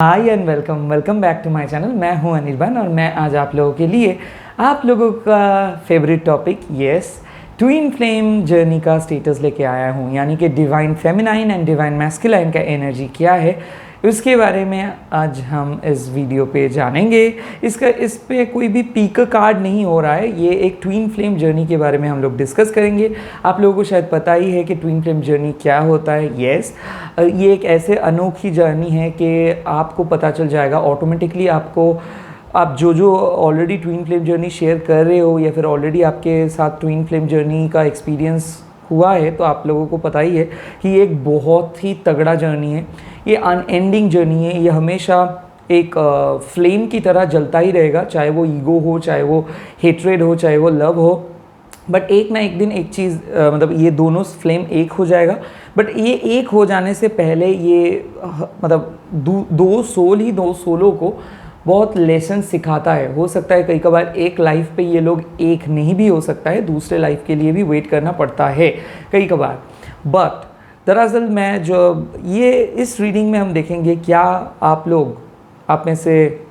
Hi and welcome back to my channel. मैं हूं अनिर्बान और मैं आज आप लोगों के लिए आप लोगों का favourite topic twin flame journey का स्टेटस लेके आया हूं, यानी कि divine feminine and divine masculine का एनर्जी क्या है उसके बारे में आज हम इस वीडियो पे जानेंगे। इस पे कोई भी पीक कार्ड नहीं हो रहा है, ये एक ट्विन फ्लेम जर्नी के बारे में हम लोग डिस्कस करेंगे। आप लोगों को शायद पता ही है कि ट्विन फ्लेम जर्नी क्या होता है। ये एक ऐसे अनोखी जर्नी है कि आपको पता चल जाएगा ऑटोमेटिकली। आप जो already twin flame journey share कर रहे हो या फिर ऑलरेडी आपके साथ ट्विन फ्लेम जर्नी का एक्सपीरियंस हुआ है तो आप लोगों को पता ही है कि ये एक बहुत ही तगड़ा जर्नी है, ये अनएंडिंग जर्नी है। ये हमेशा एक फ्लेम की तरह जलता ही रहेगा, चाहे वो ईगो हो, चाहे वो हेट्रेड हो, चाहे वो लव हो। बट एक ना एक दिन एक चीज़ मतलब ये दोनों फ्लेम एक हो जाएगा। बट ये एक हो जाने से पहले ये मतलब दो सोलों को बहुत लेसन सिखाता है। हो सकता है कई कबार एक लाइफ पे ये लोग एक नहीं भी हो सकता है, दूसरे लाइफ के लिए भी वेट करना पड़ता है कई कबार। बट दरअसल मैं जो ये इस रीडिंग में हम देखेंगे क्या आप में से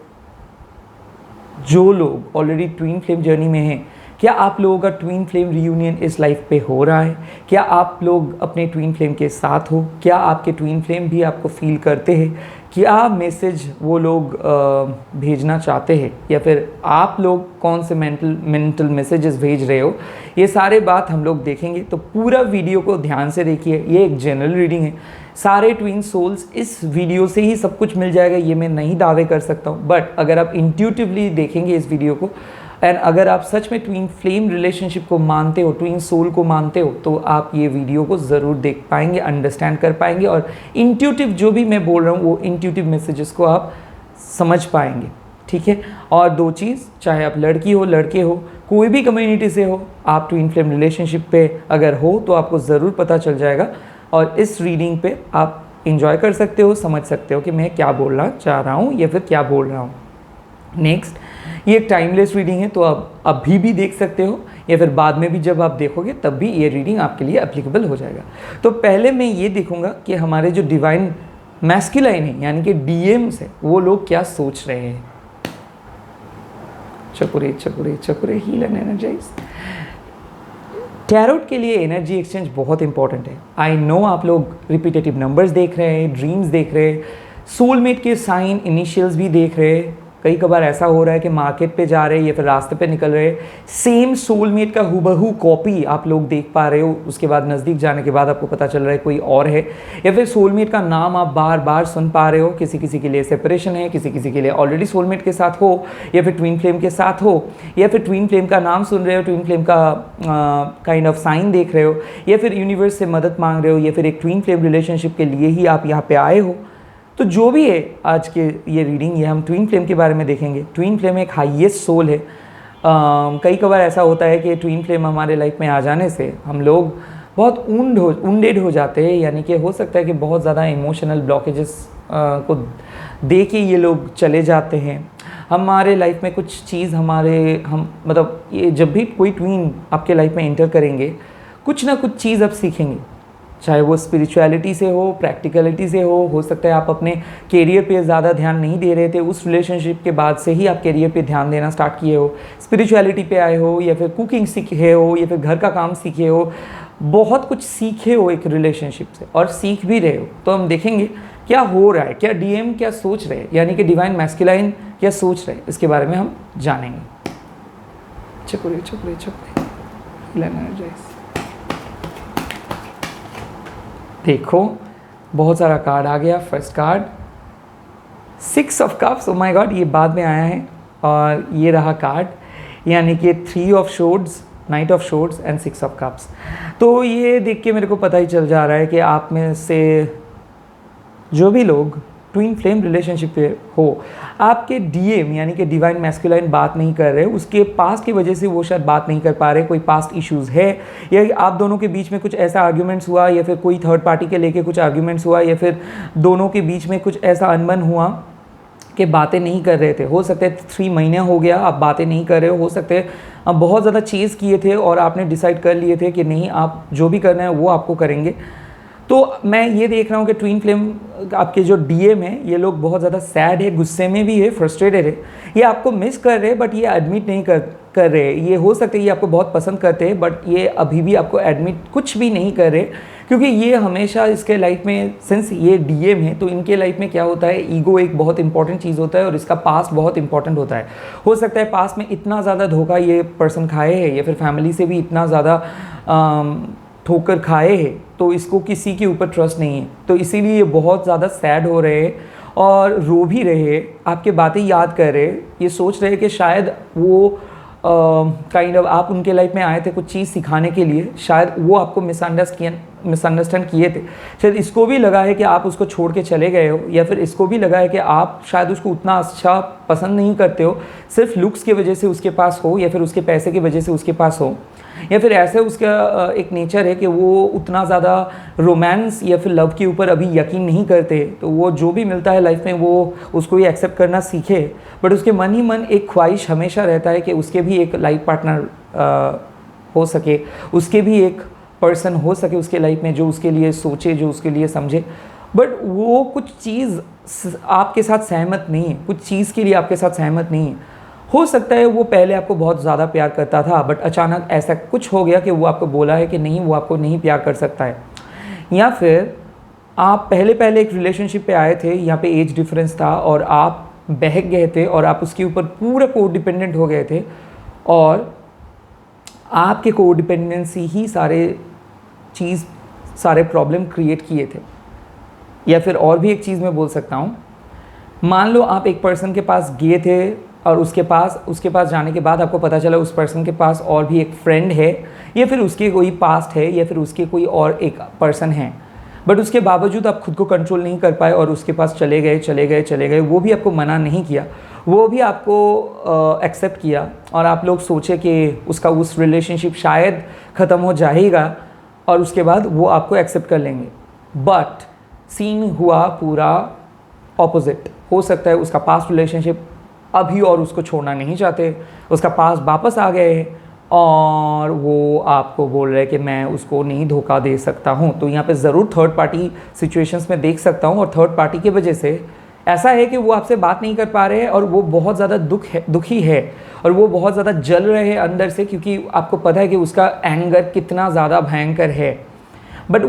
जो लोग ऑलरेडी ट्विन फ्लेम जर्नी में हैं, क्या आप लोगों का ट्विन फ्लेम रियूनियन इस लाइफ पे हो रहा है? क्या आप लोग अपने ट्विन फ्लेम के साथ हो? क्या आपके ट्विन फ्लेम भी आपको फील करते हैं? क्या मैसेज वो लोग भेजना चाहते हैं, या फिर आप लोग कौन से मेंटल मैसेजेस भेज रहे हो? ये सारे बात हम लोग देखेंगे, तो पूरा वीडियो को ध्यान से देखिए। ये एक जनरल रीडिंग है, सारे ट्विन सोल्स इस वीडियो से ही सब कुछ मिल जाएगा ये मैं नहीं दावे कर सकता हूँ। बट अगर आप इंट्यूटिवली देखेंगे इस वीडियो को एंड अगर आप सच में ट्विन फ्लेम रिलेशनशिप को मानते हो, ट्विन सोल को मानते हो, तो आप ये वीडियो को ज़रूर देख पाएंगे, अंडरस्टैंड कर पाएंगे और इंट्यूटिव जो भी मैं बोल रहा हूँ वो इंट्यूटिव मैसेजेस को आप समझ पाएंगे। ठीक है। और दो चीज़, चाहे आप लड़की हो लड़के हो, कोई भी कम्युनिटी से हो, आप ट्विन फ्लेम रिलेशनशिप पे अगर हो तो आपको ज़रूर पता चल जाएगा और इस रीडिंग पे आप इंजॉय कर सकते हो, समझ सकते हो कि मैं क्या बोलना चाह रहा हूँ या फिर क्या बोल रहा हूँ। नेक्स्ट, ये एक टाइमलेस रीडिंग है, तो आप अभी भी देख सकते हो या फिर बाद में भी जब आप देखोगे तब भी ये रीडिंग आपके लिए एप्लीकेबल हो जाएगा। तो पहले मैं ये देखूंगा कि हमारे जो डिवाइन मैस्कुलाइन है यानी कि डीएम्स है, वो लोग क्या सोच रहे हैं। चकुरे चकुरे चकुरे हील एंड एनर्जाइज। टैरोट के लिए एनर्जी एक्सचेंज बहुत इंपॉर्टेंट है। आई नो आप लोग रिपीटेटिव नंबर्स देख रहे हैं, ड्रीम्स देख रहे हैं, सोलमेट के साइन इनिशियल्स भी देख रहे हैं। कई कबार ऐसा हो रहा है कि मार्केट पे जा रहे हैं या फिर रास्ते पे निकल रहे हैं, सेम सोलमेट का हुबहू कॉपी आप लोग देख पा रहे हो, उसके बाद नज़दीक जाने के बाद आपको पता चल रहा है कोई और है, या फिर सोलमेट का नाम आप बार बार सुन पा रहे हो। किसी किसी के लिए सेपरेशन है, किसी किसी के लिए ऑलरेडी सोलमेट के साथ हो या फिर ट्विन फ्लेम के साथ हो, या फिर ट्विन फ्लेम का नाम सुन रहे हो, ट्विन फ्लेम का काइंड ऑफ साइन देख रहे हो, या फिर यूनिवर्स से मदद मांग रहे हो, या फिर एक ट्विन फ्लेम रिलेशनशिप के लिए ही आप यहाँ पे आए हो। तो जो भी है आज के ये रीडिंग, ये हम ट्विन फ्लेम के बारे में देखेंगे। ट्विन फ्लेम एक हाईएस्ट सोल है। कई कबार ऐसा होता है कि ट्विन फ्लेम हमारे लाइफ में आ जाने से हम लोग बहुत उंडेड हो जाते हैं, यानी कि हो सकता है कि बहुत ज़्यादा इमोशनल ब्लॉकेजेस को दे के ये लोग चले जाते हैं। हमारे लाइफ में कुछ चीज़ मतलब ये जब भी कोई ट्विन आपके लाइफ में एंटर करेंगे, कुछ ना कुछ चीज़ आप सीखेंगे, चाहे वो स्पिरिचुअलिटी से हो, प्रैक्टिकलिटी से हो सकता है आप अपने करियर पे ज़्यादा ध्यान नहीं दे रहे थे, उस रिलेशनशिप के बाद से ही आप करियर पे ध्यान देना स्टार्ट किए हो, स्पिरिचुअलिटी पे आए हो, या फिर कुकिंग सीखे हो, या फिर घर का काम सीखे हो, बहुत कुछ सीखे हो एक रिलेशनशिप से और सीख भी रहे हो। तो हम देखेंगे क्या हो रहा है, क्या डीएम क्या सोच रहे हैं, यानी कि डिवाइन मैस्कुलाइन क्या सोच रहे हैं, इसके बारे में हम जानेंगे। चकुरे चकुरे चकुरे एनर्जाइज। देखो बहुत सारा कार्ड आ गया। First card 6 of cups. Oh my God, ये बाद में आया है। और ये रहा कार्ड, यानी कि 3 of swords, knight of swords and 6 of cups. तो ये देख के मेरे को पता ही चल जा रहा है कि आप में से जो भी लोग ट्विन फ्लेम रिलेशनशिप पे हो, आपके डीएम यानी कि डिवाइन मैस्कुलाइन बात नहीं कर रहे, उसके पास्ट की वजह से वो शायद बात नहीं कर पा रहे, कोई पास्ट इश्यूज़ है, या आप दोनों के बीच में कुछ ऐसा आर्ग्यूमेंट्स हुआ, या फिर कोई थर्ड पार्टी के लेके कुछ आर्ग्यूमेंट्स हुआ, या फिर दोनों के बीच में कुछ ऐसा अनबन हुआ कि बातें नहीं कर रहे थे। हो सकता है 3 महीने हो गया आप बातें नहीं कर रहे हो सकता है आप बहुत ज़्यादा चेज़ किए थे और आपने डिसाइड कर लिए थे कि नहीं, आप जो भी करना है वो आपको करेंगे। तो मैं ये देख रहा हूँ कि ट्विन फ्लेम आपके जो डीएम है ये लोग बहुत ज़्यादा सैड है, गुस्से में भी है, फ्रस्ट्रेटेड है, ये आपको मिस कर रहे हैं बट ये एडमिट नहीं कर रहे। ये हो सकता है ये आपको बहुत पसंद करते हैं बट ये अभी भी आपको एडमिट कुछ भी नहीं कर रहे, क्योंकि ये हमेशा इसके लाइफ में, सिंस ये डीएम है तो इनके लाइफ में क्या होता है, ईगो एक बहुत इंपॉर्टेंट चीज़ होता है और इसका पास्ट बहुत इंपॉर्टेंट होता है। हो सकता है पास्ट में इतना ज़्यादा धोखा ये पर्सन खाए है या फिर फैमिली से भी इतना ज़्यादा ठोकर खाए है तो इसको किसी के ऊपर ट्रस्ट नहीं है, तो इसीलिए ये बहुत ज़्यादा सैड हो रहे हैं और रो भी रहे हैं, आपके बातें याद कर रहे हैं, ये सोच रहे हैं कि शायद वो काइंड ऑफ आप उनके लाइफ में आए थे कुछ चीज़ सिखाने के लिए, शायद वो आपको मिसअंडरस्टैंड किए थे, शायद इसको भी लगा है कि आप उसको छोड़ के चले गए हो, या फिर इसको भी लगा है कि आप शायद उसको उतना अच्छा पसंद नहीं करते हो, सिर्फ लुक्स की वजह से उसके पास हो या फिर उसके पैसे की वजह से उसके पास हो, या फिर ऐसे उसका एक नेचर है कि वो उतना ज़्यादा रोमांस या फिर लव के ऊपर अभी यकीन नहीं करते, तो वो जो भी मिलता है लाइफ में वो उसको ही एक्सेप्ट करना सीखे, बट उसके मन ही मन एक ख्वाहिश हमेशा रहता है कि उसके भी एक लाइफ पार्टनर हो सके, उसके भी एक पर्सन हो सके उसके लाइफ में जो उसके लिए सोचे, जो उसके लिए समझे, बट वो कुछ चीज़ आपके साथ सहमत नहीं है, कुछ चीज़ के लिए आपके साथ सहमत नहीं है। हो सकता है वो पहले आपको बहुत ज़्यादा प्यार करता था बट अचानक ऐसा कुछ हो गया कि वो आपको बोला है कि नहीं, वो आपको नहीं प्यार कर सकता है, या फिर आप पहले एक रिलेशनशिप पे आए थे, यहाँ पे एज डिफरेंस था और आप बहक गए थे और आप उसके ऊपर पूरा कोड डिपेंडेंट हो गए थे और आपके कोड डिपेंडेंसी ही सारे प्रॉब्लम क्रिएट किए थे। या फिर और भी एक चीज़ मैं बोल सकता हूँ, मान लो आप एक पर्सन के पास गए थे और उसके पास जाने के बाद आपको पता चला उस पर्सन के पास और भी एक फ्रेंड है या फिर उसके कोई पास्ट है या फिर उसके कोई और एक पर्सन है, बट उसके बावजूद आप खुद को कंट्रोल नहीं कर पाए और उसके पास चले गए, वो भी आपको मना नहीं किया, वो भी आपको एक्सेप्ट किया और आप लोग सोचे कि उसका उस रिलेशनशिप शायद ख़त्म हो जाएगा और उसके बाद वो आपको एक्सेप्ट कर लेंगे, बट सीन हुआ पूरा ऑपोजिट। हो सकता है उसका पास्ट रिलेशनशिप अभी और उसको छोड़ना नहीं चाहते, उसका पास वापस आ गए और वो आपको बोल रहे हैं कि मैं उसको नहीं धोखा दे सकता हूँ। तो यहाँ पे ज़रूर थर्ड पार्टी सिचुएशंस में देख सकता हूँ और थर्ड पार्टी की वजह से ऐसा है कि वो आपसे बात नहीं कर पा रहे हैं और वो बहुत ज़्यादा दुखी है और वो बहुत ज़्यादा जल रहे हैं अंदर से, क्योंकि आपको पता है कि उसका एंगर कितना ज़्यादा भयंकर है, बट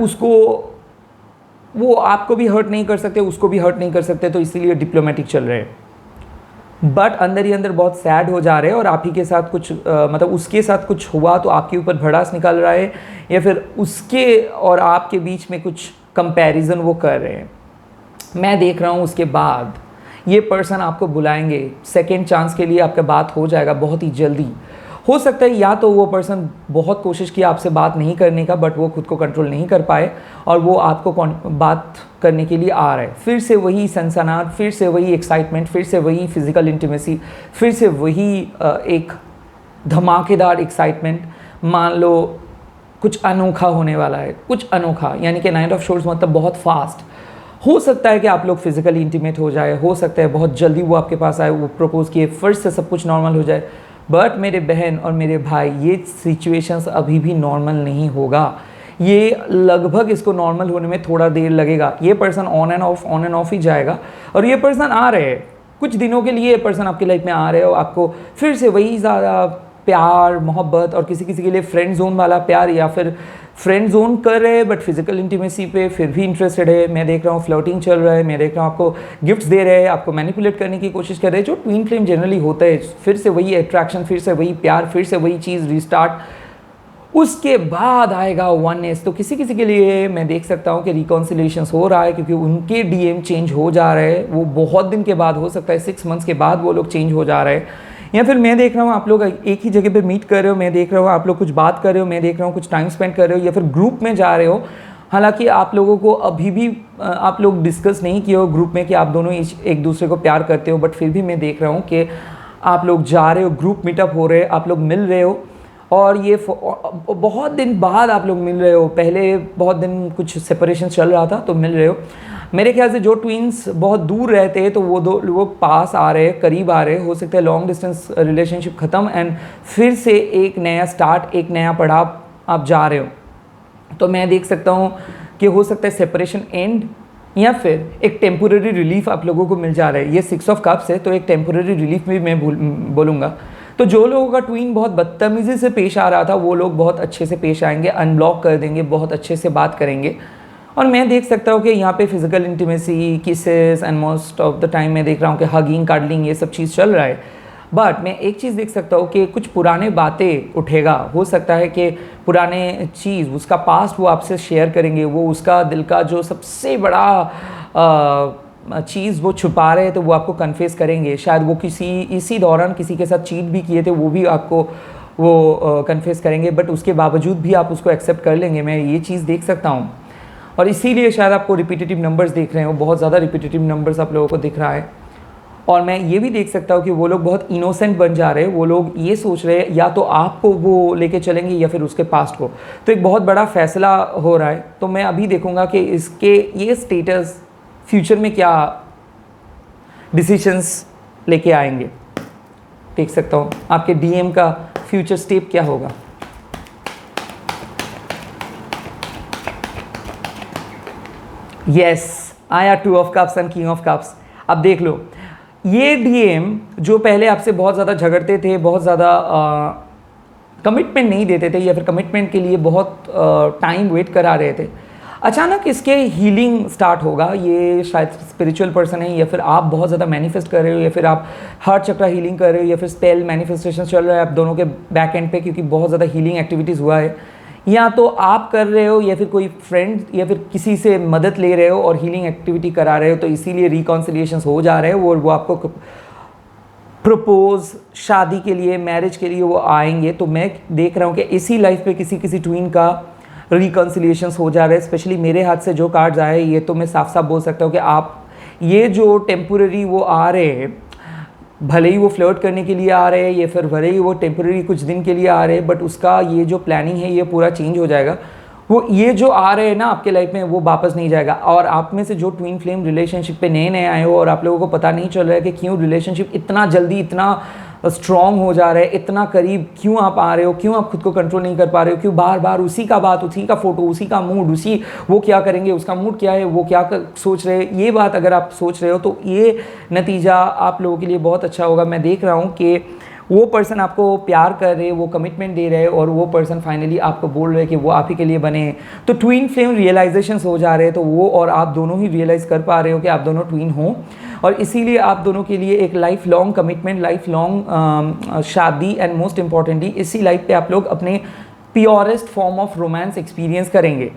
वो आपको भी हर्ट नहीं कर सकते, उसको भी हर्ट नहीं कर सकते, तो इसीलिए डिप्लोमेटिक चल रहे हैं, बट अंदर ही अंदर बहुत सैड हो जा रहे हैं और आप ही के साथ कुछ मतलब उसके साथ कुछ हुआ तो आपके ऊपर भड़ास निकल रहा है या फिर उसके और आपके बीच में कुछ कंपैरिजन वो कर रहे हैं। मैं देख रहा हूँ उसके बाद ये पर्सन आपको बुलाएंगे, सेकेंड चांस के लिए आपका बात हो जाएगा बहुत ही जल्दी। हो सकता है या तो वो पर्सन बहुत कोशिश किया आपसे बात नहीं करने का बट वो खुद को कंट्रोल नहीं कर पाए और वो आपको बात करने के लिए आ रहा है, फिर से वही सनसनाहट, फिर से वही एक्साइटमेंट, फिर से वही फिजिकल इंटीमेसी, फिर से वही एक धमाकेदार एक्साइटमेंट। मान लो कुछ अनोखा होने वाला है, कुछ अनोखा, यानी कि नाइट ऑफ शोर्स मतलब बहुत फास्ट। हो सकता है कि आप लोग फिजिकली इंटीमेट हो जाए, हो सकता है बहुत जल्दी वो आपके पास आए, वो प्रपोज किए, फिर से सब कुछ नॉर्मल हो जाए, बट मेरे बहन और मेरे भाई ये सिचुएशंस अभी भी नॉर्मल नहीं होगा, ये लगभग इसको नॉर्मल होने में थोड़ा देर लगेगा। ये पर्सन ऑन एंड ऑफ ही जाएगा और ये पर्सन आ रहे हैं कुछ दिनों के लिए, ये पर्सन आपकी लाइफ में आ रहे हो, आपको फिर से वही ज़्यादा प्यार मोहब्बत और किसी किसी के लिए फ्रेंड जोन वाला प्यार या फिर फ्रेंड जोन कर रहे हैं बट फिजिकल इंटीमेसी पे फिर भी इंटरेस्टेड है। मैं देख रहा हूँ फ्लर्टिंग चल रहा है, मैं देख रहा हूँ आपको गिफ्ट्स दे रहे हैं, आपको मैनिपुलेट करने की कोशिश कर रहे हैं, जो ट्विन फ्लेम जनरली होता है। फिर से वही अट्रैक्शन, फिर से वही प्यार, फिर से वही चीज़ रिस्टार्ट, उसके बाद आएगा वननेस। तो किसी किसी के लिए मैं देख सकता हूँ कि रिकॉन्सिलेशंस हो रहा है क्योंकि उनके डीएम चेंज हो जा रहे हैं, वो बहुत दिन के बाद, हो सकता है 6 मंथ्स के बाद वो लोग चेंज हो जा रहे हैं। या फिर मैं देख रहा हूँ आप लोग एक ही जगह पे मीट कर रहे हो, मैं देख रहा हूँ आप लोग कुछ बात कर रहे हो, मैं देख रहा हूँ कुछ टाइम स्पेंड कर रहे हो या फिर ग्रुप में जा रहे हो। हालांकि आप लोगों को अभी भी आप लोग डिस्कस नहीं किए हो ग्रुप में कि आप दोनों एक दूसरे को प्यार करते हो, बट फिर भी मैं देख रहा हूँ कि आप लोग जा रहे हो, ग्रुप मीटअप हो रहे, आप लोग मिल रहे हो और ये बहुत दिन बाद आप लोग मिल रहे हो। पहले बहुत दिन कुछ सेपरेशन चल रहा था तो मिल रहे हो। मेरे ख्याल से जो ट्विन्स बहुत दूर रहते हैं तो वो दो लोग पास आ रहे, करीब आ रहे। हो सकता है लॉन्ग डिस्टेंस रिलेशनशिप ख़त्म एंड फिर से एक नया स्टार्ट, एक नया पड़ाव आप जा रहे हो। तो मैं देख सकता हूँ कि हो सकता है सेपरेशन एंड या फिर एक टेम्पोररी रिलीफ आप लोगों को मिल जा रहा है। ये 6 ऑफ कप्स है तो एक टेम्पोररी रिलीफ भी मैं बोलूँगा। तो जो लोगों का ट्वीन बहुत बदतमीज़ी से पेश आ रहा था वो लोग बहुत अच्छे से पेश आएंगे, अनब्लॉक कर देंगे, बहुत अच्छे से बात करेंगे। और मैं देख सकता हूँ कि यहाँ पे physical intimacy, kisses and most of the time मैं देख रहा हूँ कि हगिंग, कार्डलिंग, ये सब चीज़ चल रहा है। बट मैं एक चीज़ देख सकता हूँ कि कुछ पुराने बातें उठेगा। हो सकता है कि पुराने चीज़, उसका पास्ट वो आपसे शेयर करेंगे, वो उसका दिल का जो सबसे बड़ा चीज़ वो छुपा रहे थे वो आपको कन्फेस करेंगे। शायद वो इसी दौरान किसी के साथ चीट भी किए थे, वो भी आपको वो कन्फेस करेंगे, बट उसके बावजूद भी आप उसको एक्सेप्ट कर लेंगे। मैं ये चीज़ देख सकता हूँ और इसीलिए शायद आपको रिपीटेटिव नंबर्स देख रहे हो, बहुत ज़्यादा रिपीटेटिव नंबर्स आप लोगों को दिख रहा है। और मैं ये भी देख सकता हूँ कि वो लोग बहुत इनोसेंट बन जा रहे हैं। वो लोग ये सोच रहे हैं या तो आपको वो लेके चलेंगे या फिर उसके पास्ट को। तो एक बहुत बड़ा फैसला हो रहा है। तो मैं अभी देखूँगा कि इसके ये स्टेटस फ्यूचर में क्या डिसीजंस लेके आएंगे। देख सकता हूँ आपके डीएम का फ्यूचर स्टेप क्या होगा। यस, आया 2 of cups and king of cups. अब देख लो, ये डीएम जो पहले आपसे बहुत ज़्यादा झगड़ते थे, बहुत ज़्यादा कमिटमेंट नहीं देते थे या फिर कमिटमेंट के लिए बहुत टाइम वेट करा रहे थे, अचानक इसके हीलिंग स्टार्ट होगा। ये शायद स्पिरिचुअल पर्सन है या फिर आप बहुत ज़्यादा मैनिफेस्ट कर रहे हो या फिर आप हार्ट चक्रा हीलिंग कर रहे हो या फिर स्पेल मैनिफेस्टेशन चल रहा है आप दोनों के बैक एंड पे, क्योंकि बहुत ज़्यादा हीलिंग एक्टिविटीज़ हुआ है। या तो आप कर रहे हो या फिर कोई फ्रेंड या फिर किसी से मदद ले रहे हो और हीलिंग एक्टिविटी करा रहे हो, तो इसीलिए रिकॉन्सिलिएशंस हो जा रहे हैं और वो आपको प्रपोज, शादी के लिए, मैरिज के लिए वो आएंगे। तो मैं देख रहा हूँ कि इसी लाइफ पे किसी ट्विन का रिकॉन्सिलिएशंस हो जा रहे हैं। स्पेशली मेरे हाथ से जो कार्ड्स आए, ये तो मैं साफ साफ बोल सकता हूँ कि आप ये जो टेम्पोररी वो आ रहे हैं, भले ही वो फ्लर्ट करने के लिए आ रहे हैं या फिर भले ही वो टेम्पोररी कुछ दिन के लिए आ रहे हैं, बट उसका ये जो प्लानिंग है ये पूरा चेंज हो जाएगा। वो ये जो आ रहे हैं ना आपके लाइफ में, वो वापस नहीं जाएगा। और आप में से जो ट्विन फ्लेम रिलेशनशिप पे नए नए आए हो और आप लोगों को पता नहीं चल रहा है कि क्यों रिलेशनशिप इतना जल्दी इतना स्ट्रॉन्ग हो जा रहा है, इतना करीब क्यों आप आ रहे हो, क्यों आप खुद को कंट्रोल नहीं कर पा रहे हो, क्यों बार बार उसी का बात, उसी का फोटो, उसी का मूड, उसी वो क्या करेंगे, उसका मूड क्या है, वो क्या सोच रहे हैं, ये बात अगर आप सोच रहे हो तो ये नतीजा आप लोगों के लिए बहुत अच्छा होगा। मैं देख रहा हूँ कि वो पर्सन आपको प्यार कर रहे, वो कमिटमेंट दे रहे और वो पर्सन फाइनली आपको बोल रहे कि वो आप ही के लिए बने। तो ट्विन फ्लेम रियलाइजेशंस हो जा रहे हैं, तो वो और आप दोनों ही रियलाइज़ कर पा रहे हो कि आप दोनों ट्विन हो और इसीलिए आप दोनों के लिए एक life long commitment, life long शादी एंड मोस्ट इम्पॉर्टेंटली इसी लाइफ पे आप लोग अपने purest form of romance experience करेंगे।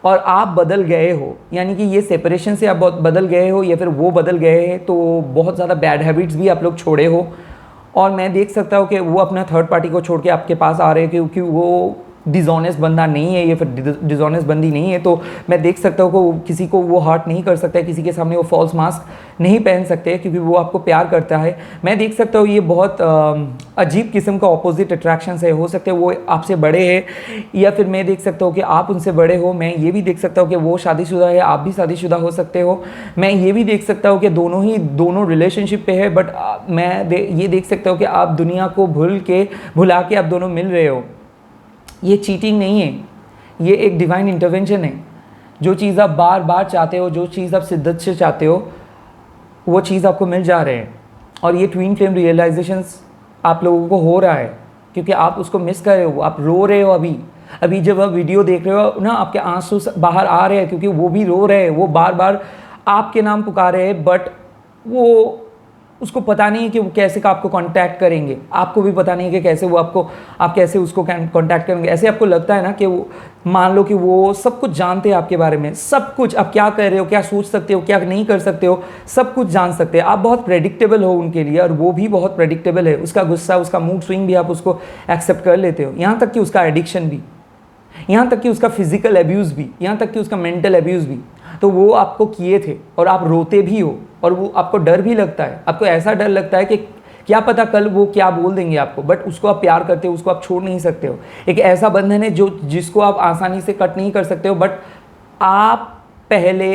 और आप बदल गए हो, यानी कि ये सेपरेशन से आप बहुत बदल गए हो या फिर वो बदल गए हैं, तो बहुत ज़्यादा बैड हैबिट्स भी आप लोग छोड़े हो। और मैं देख सकता हूँ कि वो अपना थर्ड पार्टी को छोड़ के आपके पास आ रहे हैं क्योंकि वो डिज़ॉनेस्ट बंदा नहीं है या फिर डिज़ॉनेस्ट बंदी नहीं है। तो मैं देख सकता हूँ कि किसी को वो हर्ट नहीं कर सकता है, किसी के सामने वो फॉल्स मास्क नहीं पहन सकते क्योंकि वो आपको प्यार करता है। मैं देख सकता हूँ ये बहुत अजीब किस्म का ऑपोजिट अट्रैक्शंस है। हो सकता है वो आपसे बड़े हैं या फिर मैं देख सकता हूँ कि आप उनसे बड़े हो। मैं ये भी देख सकता हूँ कि वो शादीशुदा है, आप भी शादीशुदा हो सकते हो। मैं ये भी देख सकता हूँ कि दोनों रिलेशनशिप पे है, बट ये देख सकता हूँ कि आप दुनिया को भुला के आप दोनों मिल रहे हो। ये चीटिंग नहीं है, ये एक डिवाइन इंटरवेंशन है। जो चीज़ आप बार बार चाहते हो, जो चीज़ आप शिद्दत से चाहते हो, वो चीज़ आपको मिल जा रहे हैं। और ये ट्विन फ्लेम रियलाइजेशंस आप लोगों को हो रहा है क्योंकि आप उसको मिस कर रहे हो, आप रो रहे हो। अभी जब आप वीडियो देख रहे हो ना, आपके आंसू बाहर आ रहे हैं क्योंकि वो भी रो रहे हैं, वो बार बार आपके नाम पुकार रहे हैं, बट वो उसको पता नहीं है कि वो कैसे का आपको कांटेक्ट करेंगे। आपको भी पता नहीं है कि कैसे वो आप कैसे उसको कांटेक्ट करेंगे। ऐसे आपको लगता है ना कि वो, मान लो कि वो सब कुछ जानते हैं आपके बारे में, सब कुछ, आप क्या कर रहे हो, क्या सोच सकते हो, क्या नहीं कर सकते हो, सब कुछ जान सकते हैं। आप बहुत प्रेडिक्टेबल हो उनके लिए और वो भी बहुत प्रेडिक्टेबल है। उसका गुस्सा, उसका मूड स्विंग भी आप उसको एक्सेप्ट कर लेते हो, यहाँ तक कि उसका एडिक्शन भी, यहाँ तक कि उसका फिजिकल अब्यूज़ भी, यहाँ तक कि उसका मेंटल अब्यूज़ भी। तो वो आपको किए थे और आप रोते भी हो और वो आपको डर भी लगता है। आपको ऐसा डर लगता है कि क्या पता कल वो क्या बोल देंगे आपको, बट उसको आप प्यार करते हो, उसको आप छोड़ नहीं सकते हो। एक ऐसा बंधन है जिसको आप आसानी से कट नहीं कर सकते हो, बट आप पहले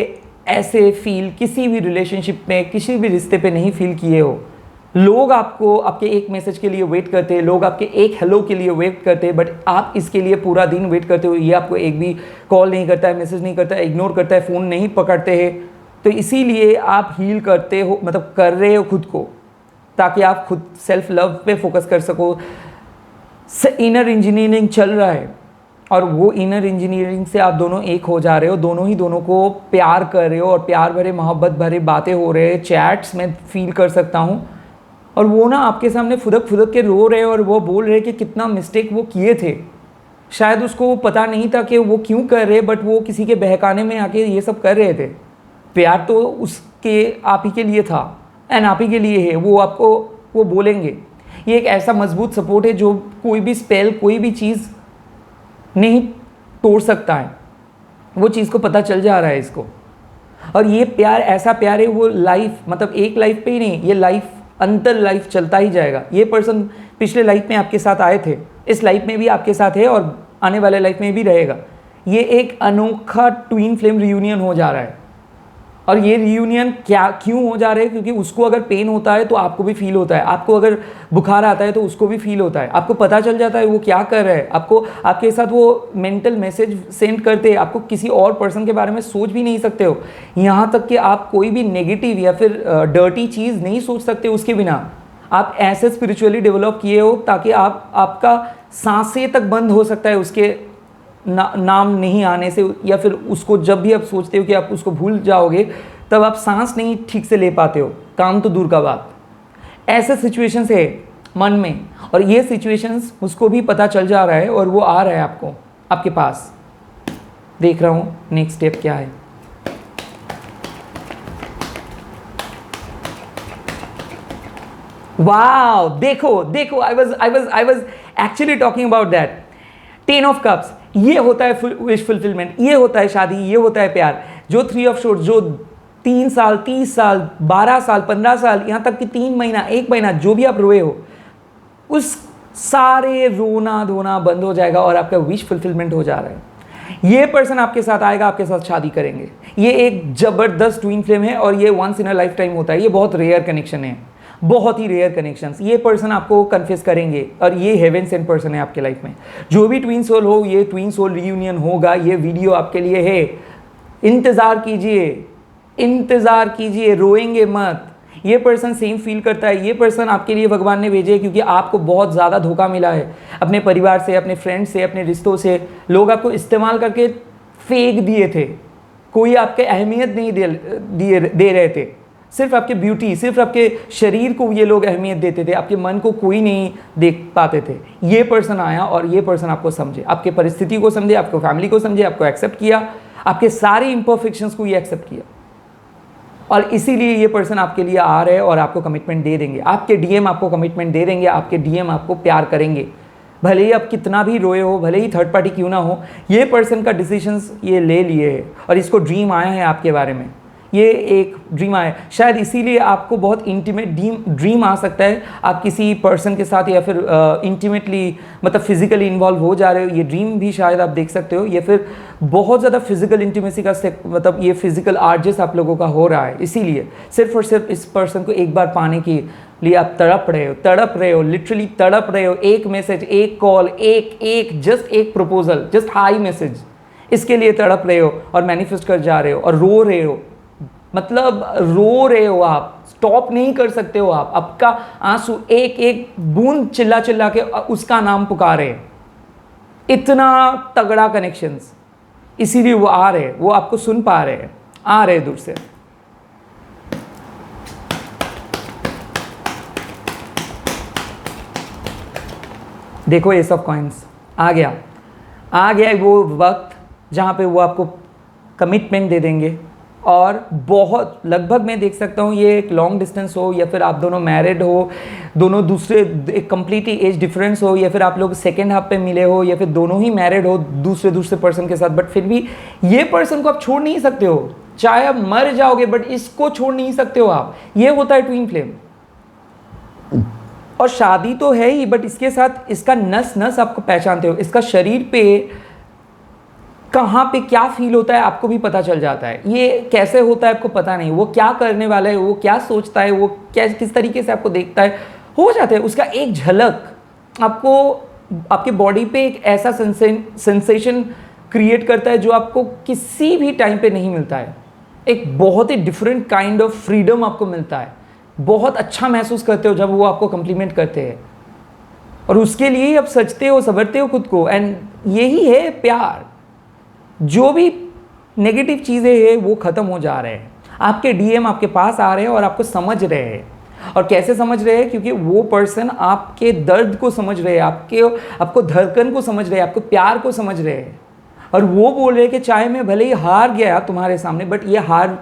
ऐसे फील किसी भी रिलेशनशिप में, किसी भी रिश्ते पे नहीं फील किए हो। लोग आपको आपके एक मैसेज के लिए वेट करते हैं, लोग आपके एक हेलो के लिए वेट करते हैं, बट आप इसके लिए पूरा दिन वेट करते हो, ये आपको एक भी कॉल नहीं करता है, मैसेज नहीं करता है, इग्नोर करता है, फ़ोन नहीं पकड़ते हैं। तो इसीलिए आप हील करते हो, मतलब कर रहे हो खुद को, ताकि आप खुद सेल्फ लव पे फोकस कर सको। इनर इंजीनियरिंग चल रहा है और वो इनर इंजीनियरिंग से आप दोनों एक हो जा रहे हो, दोनों ही दोनों को प्यार कर रहे हो और प्यार भरे मोहब्बत भरे बातें हो रहे हैं, चैट्स में फील कर सकता हूँ। और वो ना आपके सामने फुदक फुदक के रो रहे और वो बोल रहे कि कितना मिस्टेक वो किए थे। शायद उसको पता नहीं था कि वो क्यों कर रहे, बट वो किसी के बहकाने में आके ये सब कर रहे थे। प्यार तो उसके आप ही के लिए था एंड आप ही के लिए है, वो आपको वो बोलेंगे। ये एक ऐसा मजबूत सपोर्ट है जो कोई भी स्पेल, कोई भी चीज़ नहीं तोड़ सकता है। वो चीज़ को पता चल जा रहा है इसको। और ये प्यार ऐसा प्यार है, वो लाइफ, मतलब एक लाइफ पे ही नहीं, ये लाइफ अंतर लाइफ चलता ही जाएगा। ये पर्सन पिछले लाइफ में आपके साथ आए थे, इस लाइफ में भी आपके साथ है और आने वाले लाइफ में भी रहेगा। ये एक अनोखा ट्विन फ्लेम रियूनियन हो जा रहा है। और ये रियूनियन क्यों हो जा रहा है? क्योंकि उसको अगर पेन होता है तो आपको भी फील होता है, आपको अगर बुखार आता है तो उसको भी फील होता है, आपको पता चल जाता है वो क्या कर रहा है, आपको आपके साथ वो मेंटल मैसेज सेंड करते हैं, आपको किसी और पर्सन के बारे में सोच भी नहीं सकते हो। यहाँ तक कि आप कोई भी नेगेटिव या फिर डर्टी चीज़ नहीं सोच सकते उसके बिना। आप ऐसे स्पिरिचुअली डेवलप किए हो ताकि आपका सांसें तक बंद हो सकता है उसके नाम नहीं आने से, या फिर उसको जब भी आप सोचते हो कि आप उसको भूल जाओगे तब आप सांस नहीं ठीक से ले पाते हो, काम तो दूर का बात। ऐसे सिचुएशंस है मन में, और ये सिचुएशंस उसको भी पता चल जा रहा है और वो आ रहा है आपके पास। देख रहा हूँ नेक्स्ट स्टेप क्या है। वाओ, देखो I was actually talking about that. 10 of cups, ये होता है विश फुलफिलमेंट, ये होता है शादी, ये होता है प्यार। जो 3 ऑफ शोर्ट्स, जो 3 साल, 30 साल, 12 साल, 15 साल, यहाँ तक कि 3 महीना, 1 महीना जो भी आप रोए हो, उस सारे रोना धोना बंद हो जाएगा और आपका विश फुलफिलमेंट हो जा रहा है। ये पर्सन आपके साथ आएगा, आपके साथ शादी करेंगे। ये एक जबरदस्त ट्विन फ्लेम है और ये once in a lifetime होता है। ये बहुत रेयर कनेक्शन है, बहुत ही रेयर कनेक्शंस। ये पर्सन आपको कन्फेस करेंगे और ये हेवन सेंट पर्सन है आपके लाइफ में। जो भी ट्विन सोल हो, ये ट्विन सोल रियूनियन होगा। ये वीडियो आपके लिए है, इंतज़ार कीजिए, रोएंगे मत। ये पर्सन सेम फील करता है। ये पर्सन आपके लिए भगवान ने भेजे क्योंकि आपको बहुत ज़्यादा धोखा मिला है अपने परिवार से, अपने फ्रेंड्स से, अपने रिश्तों से। लोग आपको इस्तेमाल करके फेंक दिए थे, कोई आपके अहमियत नहीं दे रहे थे। सिर्फ आपके ब्यूटी, सिर्फ आपके शरीर को ये लोग अहमियत देते थे, आपके मन को कोई नहीं देख पाते थे। ये पर्सन आया और ये पर्सन आपको समझे, आपके परिस्थिति को समझे, आपको फैमिली को समझे, आपको एक्सेप्ट किया, आपके सारे इम्परफेक्शंस को ये एक्सेप्ट किया। और इसीलिए ये पर्सन आपके लिए आ रहे हैं और आपको कमिटमेंट दे देंगे। आपके डीएम आपको कमिटमेंट दे देंगे, आपके डीएम आपको प्यार करेंगे। भले ही आप कितना भी रोए हो, भले ही थर्ड पार्टी क्यों ना हो, ये पर्सन का डिसीजंस ये ले लिए है और इसको ड्रीम आया है आपके बारे में। ये एक ड्रीम आया, शायद इसीलिए आपको बहुत इंटीमेट ड्रीम आ सकता है। आप किसी पर्सन के साथ या फिर इंटीमेटली, मतलब फिजिकली इन्वॉल्व हो जा रहे हो, ये ड्रीम भी शायद आप देख सकते हो। या फिर बहुत ज़्यादा फिजिकल इंटीमेसी का मतलब ये फिजिकल आर्जेस आप लोगों का हो रहा है। इसीलिए सिर्फ और सिर्फ इस पर्सन को एक बार पाने के लिए आप तड़प रहे हो, लिटरली तड़प रहे हो। एक मैसेज, एक कॉल, जस्ट एक प्रपोजल, जस्ट हाई मैसेज, इसके लिए तड़प रहे हो और मैनिफेस्ट कर जा रहे हो और रो रहे हो। मतलब रो रहे हो आप, स्टॉप नहीं कर सकते हो आप। आपका आंसू एक एक बूंद चिल्ला चिल्ला के उसका नाम पुकारे। इतना तगड़ा कनेक्शंस, इसीलिए वो आ रहे हैं, वो आपको सुन पा रहे हैं, आ रहे दूर से। देखो एस ऑफ कॉइंस आ गया वो वक्त जहाँ पे वो आपको कमिटमेंट दे देंगे। और बहुत लगभग मैं देख सकता हूँ ये एक लॉन्ग डिस्टेंस हो, या फिर आप दोनों मैरिड हो, दोनों दूसरे एक कम्प्लीटली एज डिफरेंस हो, या फिर आप लोग सेकेंड हाफ पे मिले हो, या फिर दोनों ही मैरिड हो दूसरे पर्सन के साथ। बट फिर भी ये पर्सन को आप छोड़ नहीं सकते हो, चाहे आप मर जाओगे बट इसको छोड़ नहीं सकते हो आप। ये होता है ट्विन फ्लेम। और शादी तो है ही, बट इसके साथ इसका नस नस आपको पहचानते हो, इसका शरीर पे कहाँ पे क्या फील होता है आपको भी पता चल जाता है। ये कैसे होता है आपको पता नहीं, वो क्या करने वाला है, वो क्या सोचता है, वो क्या किस तरीके से आपको देखता है, हो जाता है उसका एक झलक आपको आपके बॉडी पे एक ऐसा सेंसेशन क्रिएट करता है जो आपको किसी भी टाइम पे नहीं मिलता है। एक बहुत ही डिफरेंट काइंड ऑफ फ्रीडम आपको मिलता है, बहुत अच्छा महसूस करते हो जब वो आपको कम्प्लीमेंट करते हैं, और उसके लिए आप सजते हो संवरते हो खुद को। एंड यही है प्यार। जो भी नेगेटिव चीज़ें हैं वो ख़त्म हो जा रहे हैं, आपके डीएम आपके पास आ रहे हैं और आपको समझ रहे हैं। और कैसे समझ रहे हैं? क्योंकि वो पर्सन आपके दर्द को समझ रहे हैं, आपको धड़कन को समझ रहे हैं, आपको प्यार को समझ रहे हैं। और वो बोल रहे हैं कि चाहे मैं भले ही हार गया तुम्हारे सामने, बट ये हार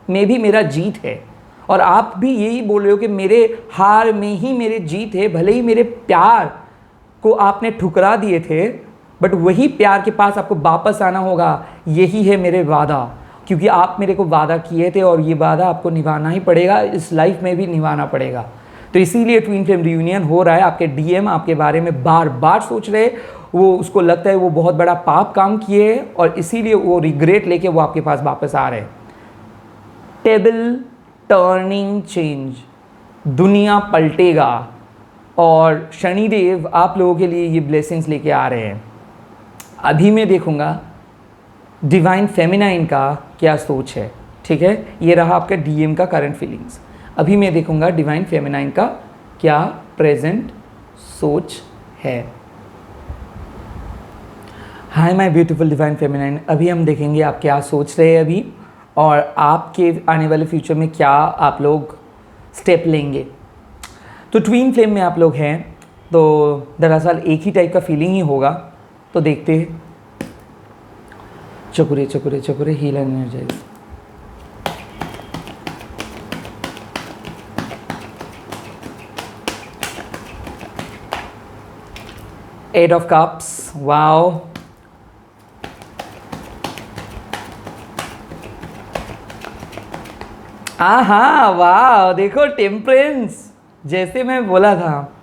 में भी मेरा जीत है। और आप भी यही बोल रहे हो कि मेरे हार में ही मेरी जीत है। भले ही मेरे प्यार को आपने ठुकरा दिए थे, बट वही प्यार के पास आपको वापस आना होगा। यही है मेरे वादा, क्योंकि आप मेरे को वादा किए थे और ये वादा आपको निभाना ही पड़ेगा, इस लाइफ में भी निभाना पड़ेगा। तो इसीलिए ट्विन फ्लेम रियूनियन हो रहा है। आपके डीएम आपके बारे में बार बार सोच रहे, वो उसको लगता है वो बहुत बड़ा पाप काम किए हैं, और इसीलिए वो रिग्रेट लेके वो आपके पास वापस आ रहे हैं। टेबल टर्निंग चेंज, दुनिया पलटेगा, और शनिदेव आप लोगों के लिए ये ब्लेसिंग्स लेके आ रहे हैं। अभी मैं देखूंगा डिवाइन फेमिनाइन का क्या सोच है, ठीक है। ये रहा आपका डीएम का करंट फीलिंग्स। अभी मैं देखूंगा डिवाइन फेमिनाइन का क्या प्रेजेंट सोच है। Hi my beautiful divine feminine, अभी हम देखेंगे आप क्या सोच रहे हैं अभी, और आपके आने वाले फ्यूचर में क्या आप लोग स्टेप लेंगे। तो ट्विन फ्लेम में आप लोग हैं, तो दरअसल एक ही टाइप का फीलिंग ही होगा। तो देखते हैं। चकुरे चकुरे चकुरे heal and energise. Eight of cups, wow. आहा, वाह, देखो टेम्परेंस, जैसे मैं बोला था।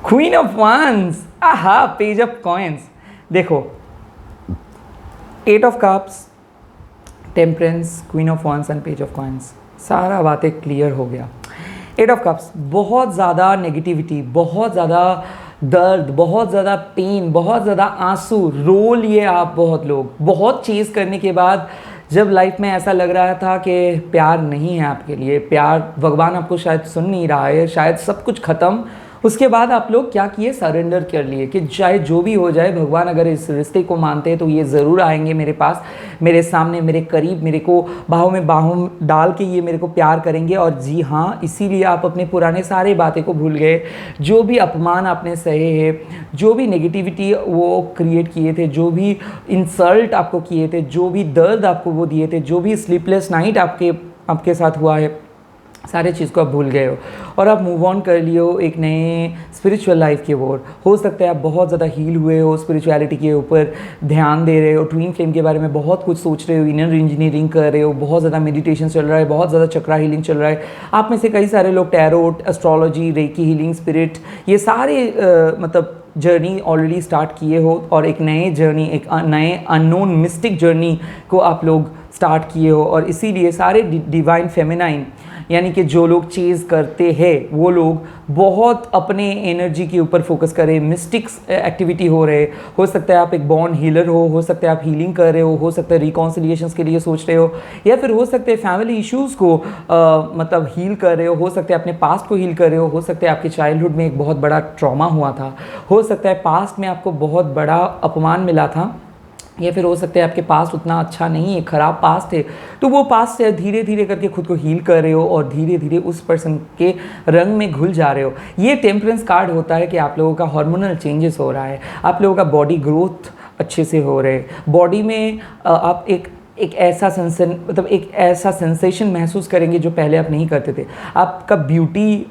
क्वीन ऑफ वांस, आहा, पेज ऑफ कॉइन्स। देखो, eight of cups, temperance, queen of wands and page of coins, सारा बातें क्लियर हो गया। एट ऑफ कप्स, बहुत ज़्यादा नेगेटिविटी, बहुत ज़्यादा दर्द, बहुत ज़्यादा पेन, बहुत ज़्यादा आंसू रो लिए आप। बहुत लोग बहुत चीज़ करने के बाद जब लाइफ में ऐसा लग रहा था कि प्यार नहीं है आपके लिए, प्यार, भगवान आपको शायद सुन नहीं रहा है, शायद सब कुछ ख़त्म, उसके बाद आप लोग क्या किए? सरेंडर कर लिए कि चाहे जो भी हो जाए, भगवान अगर इस रिश्ते को मानते हैं तो ये ज़रूर आएंगे मेरे पास, मेरे सामने, मेरे करीब, मेरे को बाहों डाल के ये मेरे को प्यार करेंगे। और जी हाँ, इसीलिए आप अपने पुराने सारे बातें को भूल गए। जो भी अपमान आपने सहे हैं, जो भी नेगेटिविटी वो क्रिएट किए थे, जो भी इंसल्ट आपको किए थे, जो भी दर्द आपको वो दिए थे, जो भी स्लीपलेस नाइट आपके साथ हुआ है, सारे चीज़ को आप भूल गए हो और आप मूव ऑन कर लिए हो एक नए स्पिरिचुअल लाइफ की ओर। हो सकता है आप बहुत ज़्यादा हील हुए हो, स्पिरिचुअलिटी के ऊपर ध्यान दे रहे हो, ट्विन फ्लेम के बारे में बहुत कुछ सोच रहे हो, इनर इंजीनियरिंग कर रहे हो, बहुत ज़्यादा मेडिटेशन चल रहा है, बहुत ज़्यादा चक्रा हीलिंग चल रहा है। आप में से कई सारे लोग tarot, astrology, recce healing, spirit, ये सारे मतलब जर्नी ऑलरेडी स्टार्ट किए हो और एक नए जर्नी, एक नए अननोन मिस्टिक जर्नी को आप लोग स्टार्ट किए हो। और इसीलिए सारे डिवाइन फेमिनाइन यानी कि जो लोग चेज़ करते हैं वो लोग बहुत अपने एनर्जी के ऊपर फोकस कर रहे हैं, मिस्टिक्स एक्टिविटी हो रहे। हो सकता है आप एक बॉर्न हीलर हो सकता है आप हीलिंग कर रहे हो सकता है रिकॉन्सिलिएशंस के लिए सोच रहे हो, या फिर हो सकते हैं फैमिली इश्यूज़ को मतलब हील कर रहे हो सकता है अपने पास्ट को हील कर रहे हो सकता है आपके चाइल्डहुड में एक बहुत बड़ा ट्रॉमा हुआ था, हो सकता है पास्ट में आपको बहुत बड़ा अपमान मिला था, या फिर हो सकता है आपके पास्ट उतना अच्छा नहीं है, ख़राब पास्ट है, तो वो पास्ट से धीरे धीरे करके खुद को हील कर रहे हो और धीरे धीरे उस पर्सन के रंग में घुल जा रहे हो। ये टेम्परेंस कार्ड होता है कि आप लोगों का हार्मोनल चेंजेस हो रहा है, आप लोगों का बॉडी ग्रोथ अच्छे से हो रहे हैं, बॉडी में आप एक ऐसा सेंसेशन महसूस करेंगे जो पहले आप नहीं करते थे। आपका ब्यूटी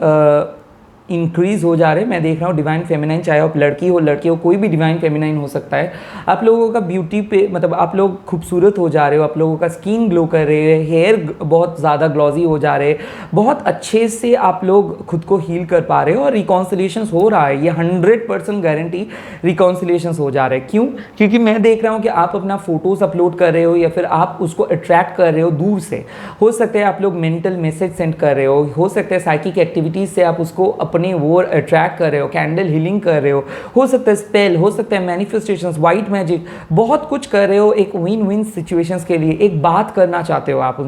इंक्रीज़ हो जा रहे हैं। मैं देख रहा हूँ डिवाइन फेमिनाइन, चाहे आप लड़की हो लड़के हो, कोई भी डिवाइन फेमिनाइन हो सकता है। आप लोगों का ब्यूटी पे मतलब आप लोग खूबसूरत हो जा रहे हो, आप लोगों का स्किन ग्लो कर रहे है, हेयर बहुत ज़्यादा ग्लॉजी हो जा रहे हैं, बहुत अच्छे से आप लोग खुद को हील कर पा रहे हो और रिकॉन्सिलेशन हो रहा है। ये 100% गारंटी रिकॉन्सिलेशन हो जा रहा है। क्यों? क्योंकि मैं देख रहा हूँ कि आप अपना फोटोज़ अपलोड कर रहे हो या फिर आप उसको अट्रैक्ट कर रहे हो दूर से। हो सकता है आप लोग मेंटल मैसेज सेंड कर रहे हो सकता है साइकिक एक्टिविटीज़ से आप उसको अपने वो अट्रैक्ट कर रहे हो, कैंडल हीलिंग कर रहे हो सकता है स्पेल, हो सकता है मैनिफेस्टेशंस, वाइट मैजिक, बहुत कुछ कर रहे हो एक विन विन सिचुएशंस के लिए। एक बात करना चाहते हो आप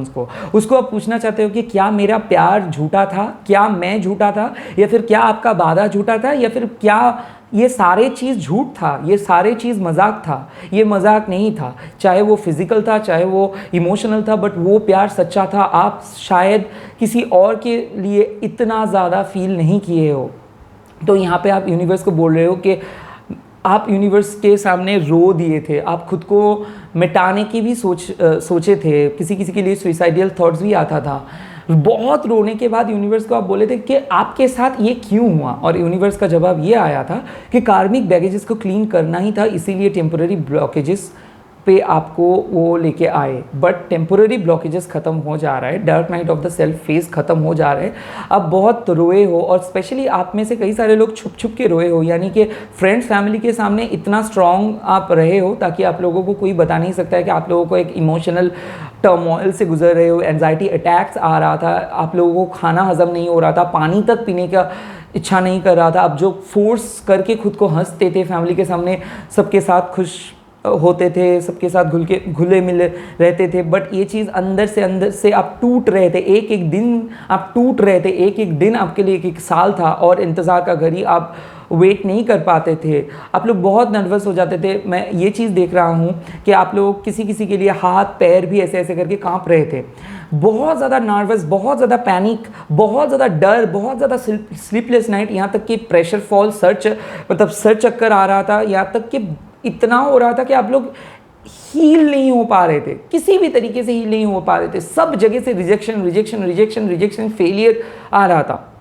उसको आप पूछना चाहते हो कि क्या मेरा प्यार झूठा था, क्या मैं झूठा था, या फिर क्या आपका वादा झूठा था, या फिर क्या ये सारे चीज़ झूठ था, ये सारे चीज़ मजाक था। ये मजाक नहीं था, चाहे वो फिजिकल था चाहे वो इमोशनल था, बट वो प्यार सच्चा था। आप शायद किसी और के लिए इतना ज़्यादा फील नहीं किए हो। तो यहाँ पे आप यूनिवर्स को बोल रहे हो कि आप यूनिवर्स के सामने रो दिए थे, आप खुद को मिटाने की भी सोचे थे, किसी किसी के लिए सुइसाइडल थॉट्स भी आता था। बहुत रोने के बाद यूनिवर्स को आप बोले थे कि आपके साथ ये क्यों हुआ, और यूनिवर्स का जवाब ये आया था कि कार्मिक बैगेजेस को क्लीन करना ही था, इसीलिए टेम्पररी ब्लॉकेजेस पे आपको वो लेके आए। बट टेम्पोररी ब्लॉकेजेस खत्म हो जा रहा है, dark night of the self phase खत्म हो जा रहा है। आप बहुत रोए हो, और स्पेशली आप में से कई सारे लोग छुप छुप के रोए हो, यानी कि फ्रेंड्स फैमिली के सामने इतना स्ट्रॉन्ग आप रहे हो ताकि आप लोगों को कोई बता नहीं सकता है कि आप लोगों को एक इमोशनल टर्मोइल से गुजर रहे हो। एंजाइटी अटैक्स आ रहा था, आप लोगों को खाना हजम नहीं हो रहा था, पानी तक पीने का इच्छा नहीं कर रहा था। आप जो फोर्स करके खुद को हंसते थे फैमिली के सामने, सबके साथ खुश होते थे, सबके साथ घुले मिले रहते थे, बट ये चीज़ अंदर से आप टूट रहे थे। एक एक दिन आप टूट रहे थे, एक एक दिन आपके लिए एक एक साल था, और इंतज़ार का घड़ी आप वेट नहीं कर पाते थे। आप लोग बहुत नर्वस हो जाते थे। मैं ये चीज़ देख रहा हूँ कि आप लोग किसी किसी के लिए हाथ पैर भी ऐसे ऐसे करके कांप रहे थे। बहुत ज़्यादा नर्वस, बहुत ज़्यादा पैनिक, बहुत ज़्यादा डर, बहुत ज़्यादा स्लीपलेस नाइट, यहाँ तक कि प्रेशर फॉल, सर चक्कर आ रहा था, यहाँ तक कि इतना हो रहा था कि आप लोग हील नहीं हो पा रहे थे, किसी भी तरीके से हील नहीं हो पा रहे थे। सब जगह से rejection rejection rejection rejection, failure आ रहा था।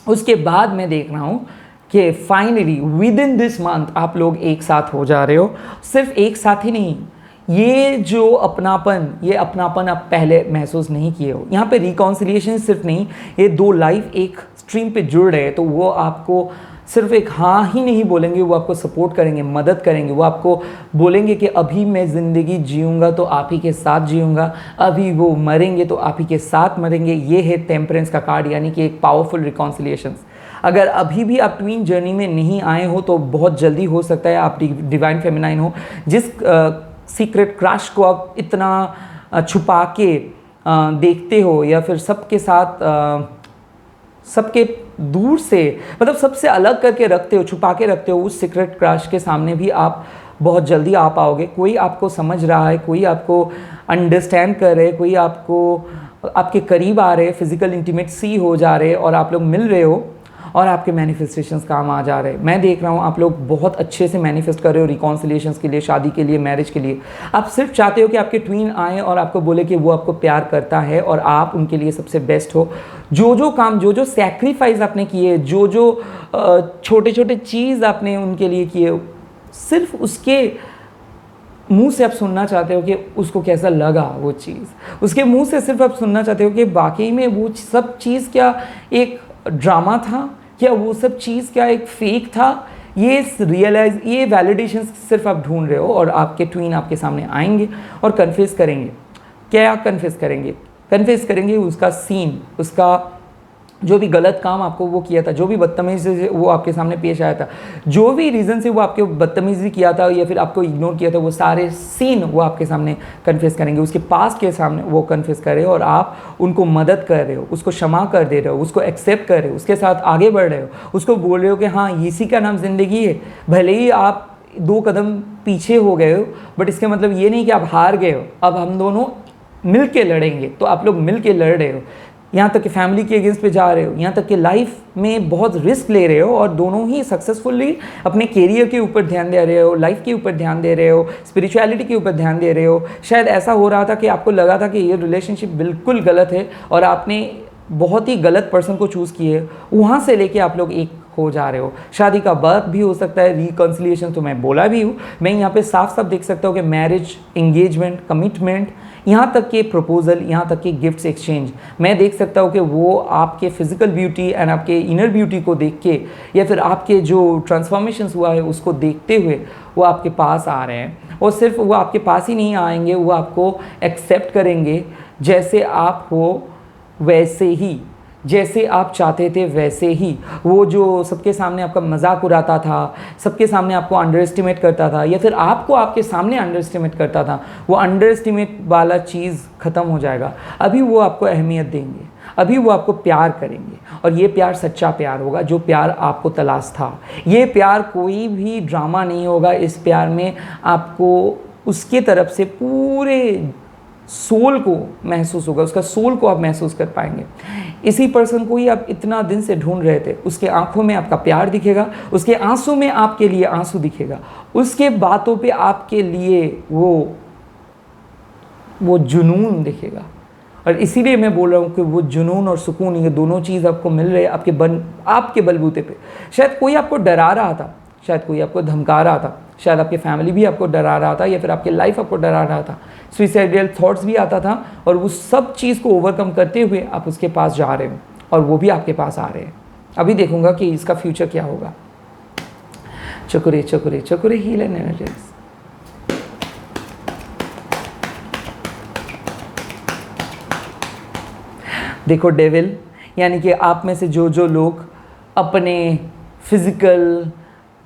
उसके बाद मैं देख रहा हूँ कि finally within this month आप लोग एक साथ हो जा रहे हो। सिर्फ एक साथ ही नहीं, ये जो अपनापन, ये अपनापन आप पहले महसूस नहीं किए हो। यहाँ पे रिकॉन्सिलिएशन सिर्फ नहीं, ये दो लाइफ एक स्ट्रीम पे जुड़ रहे हैं, तो वो आपको सिर्फ एक हाँ ही नहीं बोलेंगे, वो आपको सपोर्ट करेंगे, मदद करेंगे। वो आपको बोलेंगे कि अभी मैं ज़िंदगी जीऊँगा तो आप ही के साथ जीऊँगा, अभी वो मरेंगे तो आप ही के साथ मरेंगे। ये है टेम्परेंस का कार्ड, यानी कि एक पावरफुल रिकॉन्सिलिएशंस। अगर अभी भी आप ट्विन जर्नी में नहीं आए हो तो बहुत जल्दी हो सकता है आप डिवाइन फेमिनाइन हो। जिस सीक्रेट क्रश को आप इतना छुपा के देखते हो, या फिर सबके साथ सबके दूर से, मतलब सबसे अलग करके रखते हो, छुपा के रखते हो, उस सीक्रेट क्रश के सामने भी आप बहुत जल्दी आ पाओगे। कोई आपको समझ रहा है, कोई आपको अंडरस्टैंड कर रहे, कोई आपको आपके करीब आ रहे, फिजिकल इंटीमेसी हो जा रहे, और आप लोग मिल रहे हो और आपके मैनिफेस्टेशंस काम आ जा रहे हैं। मैं देख रहा हूँ आप लोग बहुत अच्छे से मैनिफेस्ट कर रहे हो रिकॉन्सिलिएशंस के लिए, शादी के लिए, मैरिज के लिए। आप सिर्फ चाहते हो कि आपके ट्वीन आए और आपको बोले कि वो आपको प्यार करता है और आप उनके लिए सबसे बेस्ट हो। जो जो काम, जो जो सैक्रिफाइस आपने किए, जो जो छोटे छोटे चीज़ आपने उनके लिए किए, सिर्फ उसके मुंह से आप सुनना चाहते हो कि उसको कैसा लगा वो चीज़। उसके मुंह से सिर्फ आप सुनना चाहते हो कि वाकई में वो सब चीज़ क्या एक ड्रामा था, क्या वो सब चीज़ क्या एक फेक था। ये वैलिडेशन सिर्फ आप ढूंढ रहे हो, और आपके ट्वीन आपके सामने आएंगे और कन्फेस करेंगे। क्या कन्फेस करेंगे? कन्फेस करेंगे उसका सीन, उसका जो भी गलत काम आपको वो किया था, जो भी बदतमीजी से वो आपके सामने पेश आया था, जो भी रीज़न से वो आपके बदतमीजी किया था या फिर आपको इग्नोर किया था, वो सारे सीन वो आपके सामने कन्फेस करेंगे। उसके पास के सामने वो कन्फेस कर रहे हो और आप उनको मदद कर रहे हो, उसको क्षमा कर दे रहे हो, उसको एक्सेप्ट कर रहे हो, उसके साथ आगे बढ़ रहे हो, उसको बोल रहे हो कि हाँ इसी का नाम ज़िंदगी है। भले ही आप 2 कदम पीछे हो गए हो, बट इसका मतलब ये नहीं कि आप हार गए हो। अब हम दोनों मिल के लड़ेंगे, तो आप लोग मिल के लड़ रहे हो, यहाँ तक कि फैमिली के अगेंस्ट पे जा रहे हो, यहाँ तक कि लाइफ में बहुत रिस्क ले रहे हो, और दोनों ही सक्सेसफुली अपने कैरियर के ऊपर ध्यान दे रहे हो, लाइफ के ऊपर ध्यान दे रहे हो, स्पिरिचुअलिटी के ऊपर ध्यान दे रहे हो। शायद ऐसा हो रहा था कि आपको लगा था कि ये रिलेशनशिप बिल्कुल गलत है, और आपने बहुत ही गलत पर्सन को चूज़ किए, वहाँ से लेके आप लोग एक हो जा रहे हो। शादी का वक्त भी हो सकता है, रिकन्सिलिएशन तो मैं बोला भी हूँ। मैं यहाँ पे साफ साफ देख सकता हूँ कि मैरिज, एंगेजमेंट, कमिटमेंट, यहाँ तक के प्रपोजल, यहाँ तक के गिफ्ट्स एक्सचेंज, मैं देख सकता हूँ कि वो आपके फिजिकल ब्यूटी एंड आपके इनर ब्यूटी को देख के, या फिर आपके जो ट्रांसफॉर्मेशंस हुआ है उसको देखते हुए वो आपके पास आ रहे हैं। और सिर्फ वो आपके पास ही नहीं आएंगे, वो आपको एक्सेप्ट करेंगे जैसे आप हो, वैसे ही, जैसे आप चाहते थे वैसे ही। वो जो सबके सामने आपका मजाक उड़ाता था, सबके सामने आपको अंडर एस्टिमेट करता था, या फिर आपको आपके सामने अंडर एस्टिमेट करता था, वो अंडर एस्टिमेट वाला चीज़ ख़त्म हो जाएगा। अभी वो आपको अहमियत देंगे, अभी वो आपको प्यार करेंगे, और ये प्यार सच्चा प्यार होगा, जो प्यार आपको तलाश था। ये प्यार कोई भी ड्रामा नहीं होगा। इस प्यार में आपको उसके तरफ से पूरे सोल को महसूस होगा, उसका सोल को आप महसूस कर पाएंगे। इसी पर्सन को ही आप इतना दिन से ढूंढ रहे थे, उसके आंखों में आपका प्यार दिखेगा, उसके आंसू में आपके लिए आंसू दिखेगा, उसके बातों पे आपके लिए वो जुनून दिखेगा। और इसीलिए मैं बोल रहा हूँ कि वो जुनून और सुकून, ये दोनों चीज़ आपको मिल रहे हैं आपके बलबूते पे। शायद कोई आपको डरा रहा था, शायद कोई आपको धमका रहा था, शायद आपकी फैमिली भी आपको डरा रहा था, या फिर आपकी लाइफ आपको डरा रहा था, सुइसाइडल थॉट्स भी आता था, और उस सब चीज़ को ओवरकम करते हुए आप उसके पास जा रहे हो, और वो भी आपके पास आ रहे हैं। अभी देखूंगा कि इसका फ्यूचर क्या होगा। चकुरे चकुरे चकुरे हील एंड एनर्जीज। देखो डेविल, यानी कि आप में से जो लोग अपने फिजिकल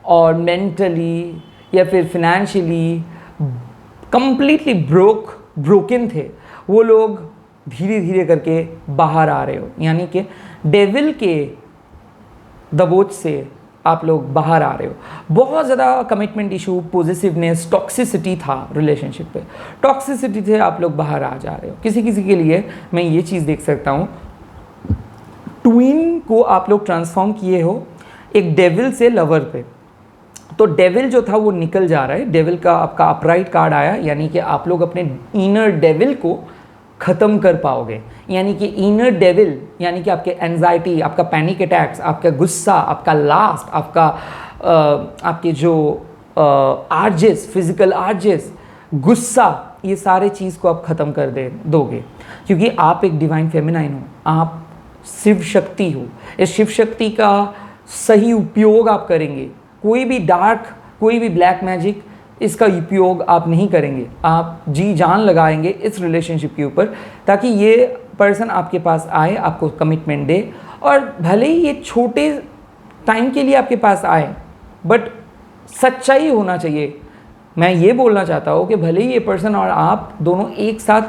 और मेंटली या फिर फिनेंशियली कंप्लीटली ब्रोकन थे, वो लोग धीरे धीरे करके बाहर आ रहे हो। यानी कि डेविल के दबोच से आप लोग बाहर आ रहे हो। बहुत ज़्यादा कमिटमेंट इशू, पॉजिटिवनेस, टॉक्सिसिटी था रिलेशनशिप पे, टॉक्सिसिटी थे, आप लोग बाहर आ जा रहे हो। किसी किसी के लिए मैं ये चीज़ देख सकता हूँ, ट्विन को आप लोग ट्रांसफॉर्म किए हो एक डेविल से लवर पे। तो डेविल जो था वो निकल जा रहा है, डेविल का आपका अपराइट कार्ड आया, यानी कि आप लोग अपने इनर डेविल को ख़त्म कर पाओगे। यानी कि इनर डेविल, यानी कि आपके एंजाइटी, आपका पैनिक अटैक्स, आपका गुस्सा, आपका लास्ट, आपके जो आर्जेस, फिजिकल आर्जेस, गुस्सा, ये सारे चीज़ को आप ख़त्म कर दोगे, क्योंकि आप एक डिवाइन फेमिनाइन हो, आप शिव शक्ति हो। इस शिव शक्ति का सही उपयोग आप करेंगे। कोई भी डार्क, कोई भी ब्लैक मैजिक, इसका उपयोग आप नहीं करेंगे। आप जी जान लगाएंगे इस रिलेशनशिप के ऊपर, ताकि ये पर्सन आपके पास आए, आपको कमिटमेंट दे, और भले ही ये छोटे टाइम के लिए आपके पास आए, बट सच्चाई होना चाहिए। मैं ये बोलना चाहता हूँ कि भले ही ये पर्सन और आप दोनों एक साथ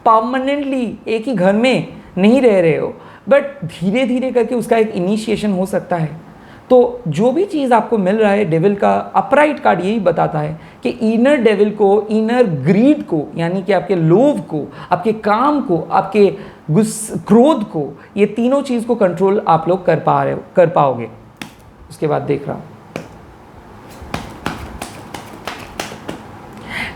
परमानेंटली एक ही घर में नहीं रह रहे हो, बट धीरे धीरे करके उसका एक इनिशिएशन हो सकता है। तो जो भी चीज़ आपको मिल रहा है, डेविल का अपराइट कार्ड यही बताता है कि इनर डेविल को, इनर ग्रीड को, यानी कि आपके लोभ को, आपके काम को, आपके क्रोध को, ये तीनों चीज़ को कंट्रोल आप लोग कर पाओगे। उसके बाद देख रहा हूँ,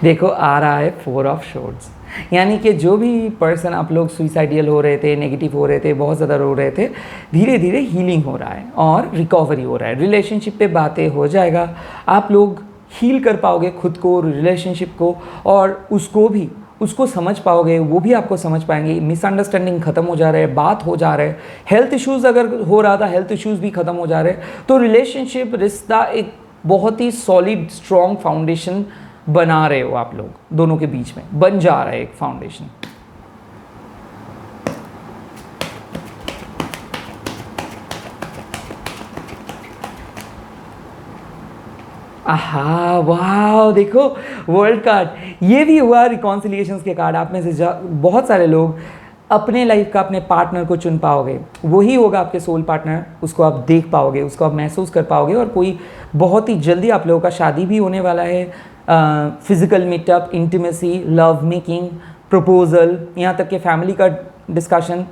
देखो आ रहा है 4 ऑफ शॉर्ट्स। यानी कि जो भी पर्सन आप लोग सुइसाइडियल हो रहे थे, नेगेटिव हो रहे थे, बहुत ज़्यादा रो रहे थे, धीरे धीरे हीलिंग हो रहा है और रिकवरी हो रहा है। रिलेशनशिप पे बातें हो जाएगा, आप लोग हील कर पाओगे खुद को, रिलेशनशिप को, और उसको समझ पाओगे, वो भी आपको समझ पाएंगे। मिसअंडरस्टैंडिंग ख़त्म हो जा रहा है, बात हो जा रहा है, हेल्थ इश्यूज़ अगर हो रहा था, हेल्थ इश्यूज़ भी ख़त्म हो जा रहे हैं। तो रिलेशनशिप, रिश्ता एक बहुत ही सॉलिड स्ट्रॉन्ग फाउंडेशन बना रहे हो आप लोग दोनों के बीच में, बन जा रहा है एक फाउंडेशन। आहा, वाह, देखो वर्ल्ड कार्ड, ये भी हुआ रिकॉन्सिलिएशंस के कार्ड। आप में से बहुत सारे लोग अपने लाइफ का, अपने पार्टनर को चुन पाओगे, वही होगा आपके सोल पार्टनर। उसको आप देख पाओगे, उसको आप महसूस कर पाओगे, और कोई बहुत ही जल्दी आप लोगों का शादी भी होने वाला है। Physical meetup, intimacy, love making, proposal, यहाँ तक कि फैमिली का डिस्कशन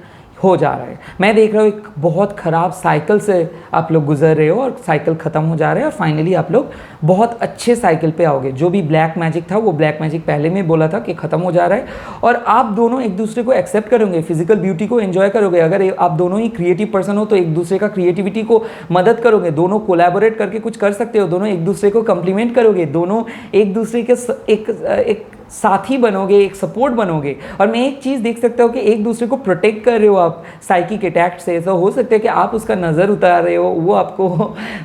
हो जा रहा है। मैं देख रहा हूँ एक बहुत ख़राब साइकिल से आप लोग गुजर रहे हो और साइकिल ख़त्म हो जा रहा है और फाइनली आप लोग बहुत अच्छे साइकिल पे आओगे। जो भी ब्लैक मैजिक था वो ब्लैक मैजिक पहले में बोला था कि ख़त्म हो जा रहा है और आप दोनों एक दूसरे को एक्सेप्ट करोगे, फिजिकल ब्यूटी को एंजॉय करोगे। अगर आप दोनों ही क्रिएटिव पर्सन हो तो एक दूसरे का क्रिएटिविटी को मदद करोगे, दोनों कोलैबोरेट करके कुछ कर सकते हो, दोनों एक दूसरे को कम्प्लीमेंट करोगे, दोनों एक दूसरे के एक साथी बनोगे, एक सपोर्ट बनोगे। और मैं एक चीज़ देख सकता हूँ कि एक दूसरे को प्रोटेक्ट कर रहे हो आप साइकिक अटैक से। ऐसा हो सकता है कि आप उसका नज़र उतार रहे हो, वो आपको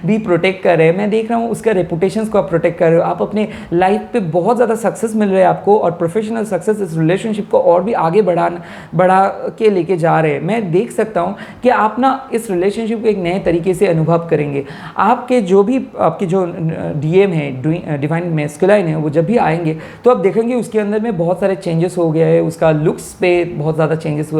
भी प्रोटेक्ट कर रहे हैं। मैं देख रहा हूँ उसका रेपुटेशंस को आप प्रोटेक्ट कर रहे हो। आप अपने लाइफ पे बहुत ज़्यादा सक्सेस मिल रहा है आपको और प्रोफेशनल सक्सेस इस रिलेशनशिप को और भी आगे बढ़ा के लेके जा रहे हैं। मैं देख सकता हूँ कि आप ना इस रिलेशनशिप को एक नए तरीके से अनुभव करेंगे। आपके जो DM है, डिवाइन मैस्कुलाइन है, वो जब भी आएंगे तो आप देखेंगे उसके अंदर में बहुत सारे चेंजेस हो गया है, उसका लुक्स पे बहुत ज़्यादा चेंजेस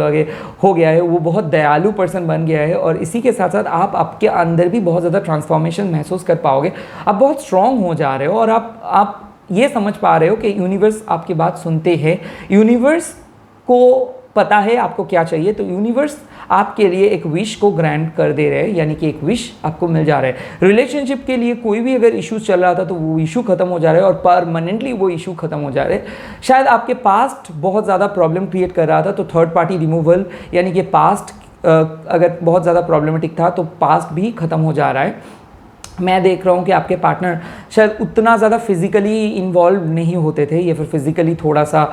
हो गया है, वो बहुत दयालु पर्सन बन गया है। और इसी के साथ साथ आपके अंदर भी बहुत ज़्यादा ट्रांसफॉर्मेशन महसूस कर पाओगे। आप बहुत स्ट्रांग हो जा रहे हो और आप ये समझ पा रहे हो कि यूनिवर्स आपकी बात सुनते हैं, यूनिवर्स को पता है आपको क्या चाहिए, तो यूनिवर्स आपके लिए एक विश को ग्रांट कर दे रहे हैं, यानी कि एक विश आपको मिल जा रहा है। रिलेशनशिप के लिए कोई भी अगर इशू चल रहा था तो वो इशू खत्म हो जा रहा है और परमानेंटली वो इशू खत्म हो जा रहे हैं। शायद आपके पास्ट बहुत ज़्यादा प्रॉब्लम क्रिएट कर रहा था तो थर्ड पार्टी रिमूवल, यानी कि पास्ट अगर बहुत ज़्यादा प्रॉब्लमेटिक था तो पास्ट भी खत्म हो जा रहा है। मैं देख रहा हूँ कि आपके पार्टनर शायद उतना ज़्यादा फिजिकली इन्वॉल्व नहीं होते थे या फिर फिजिकली थोड़ा सा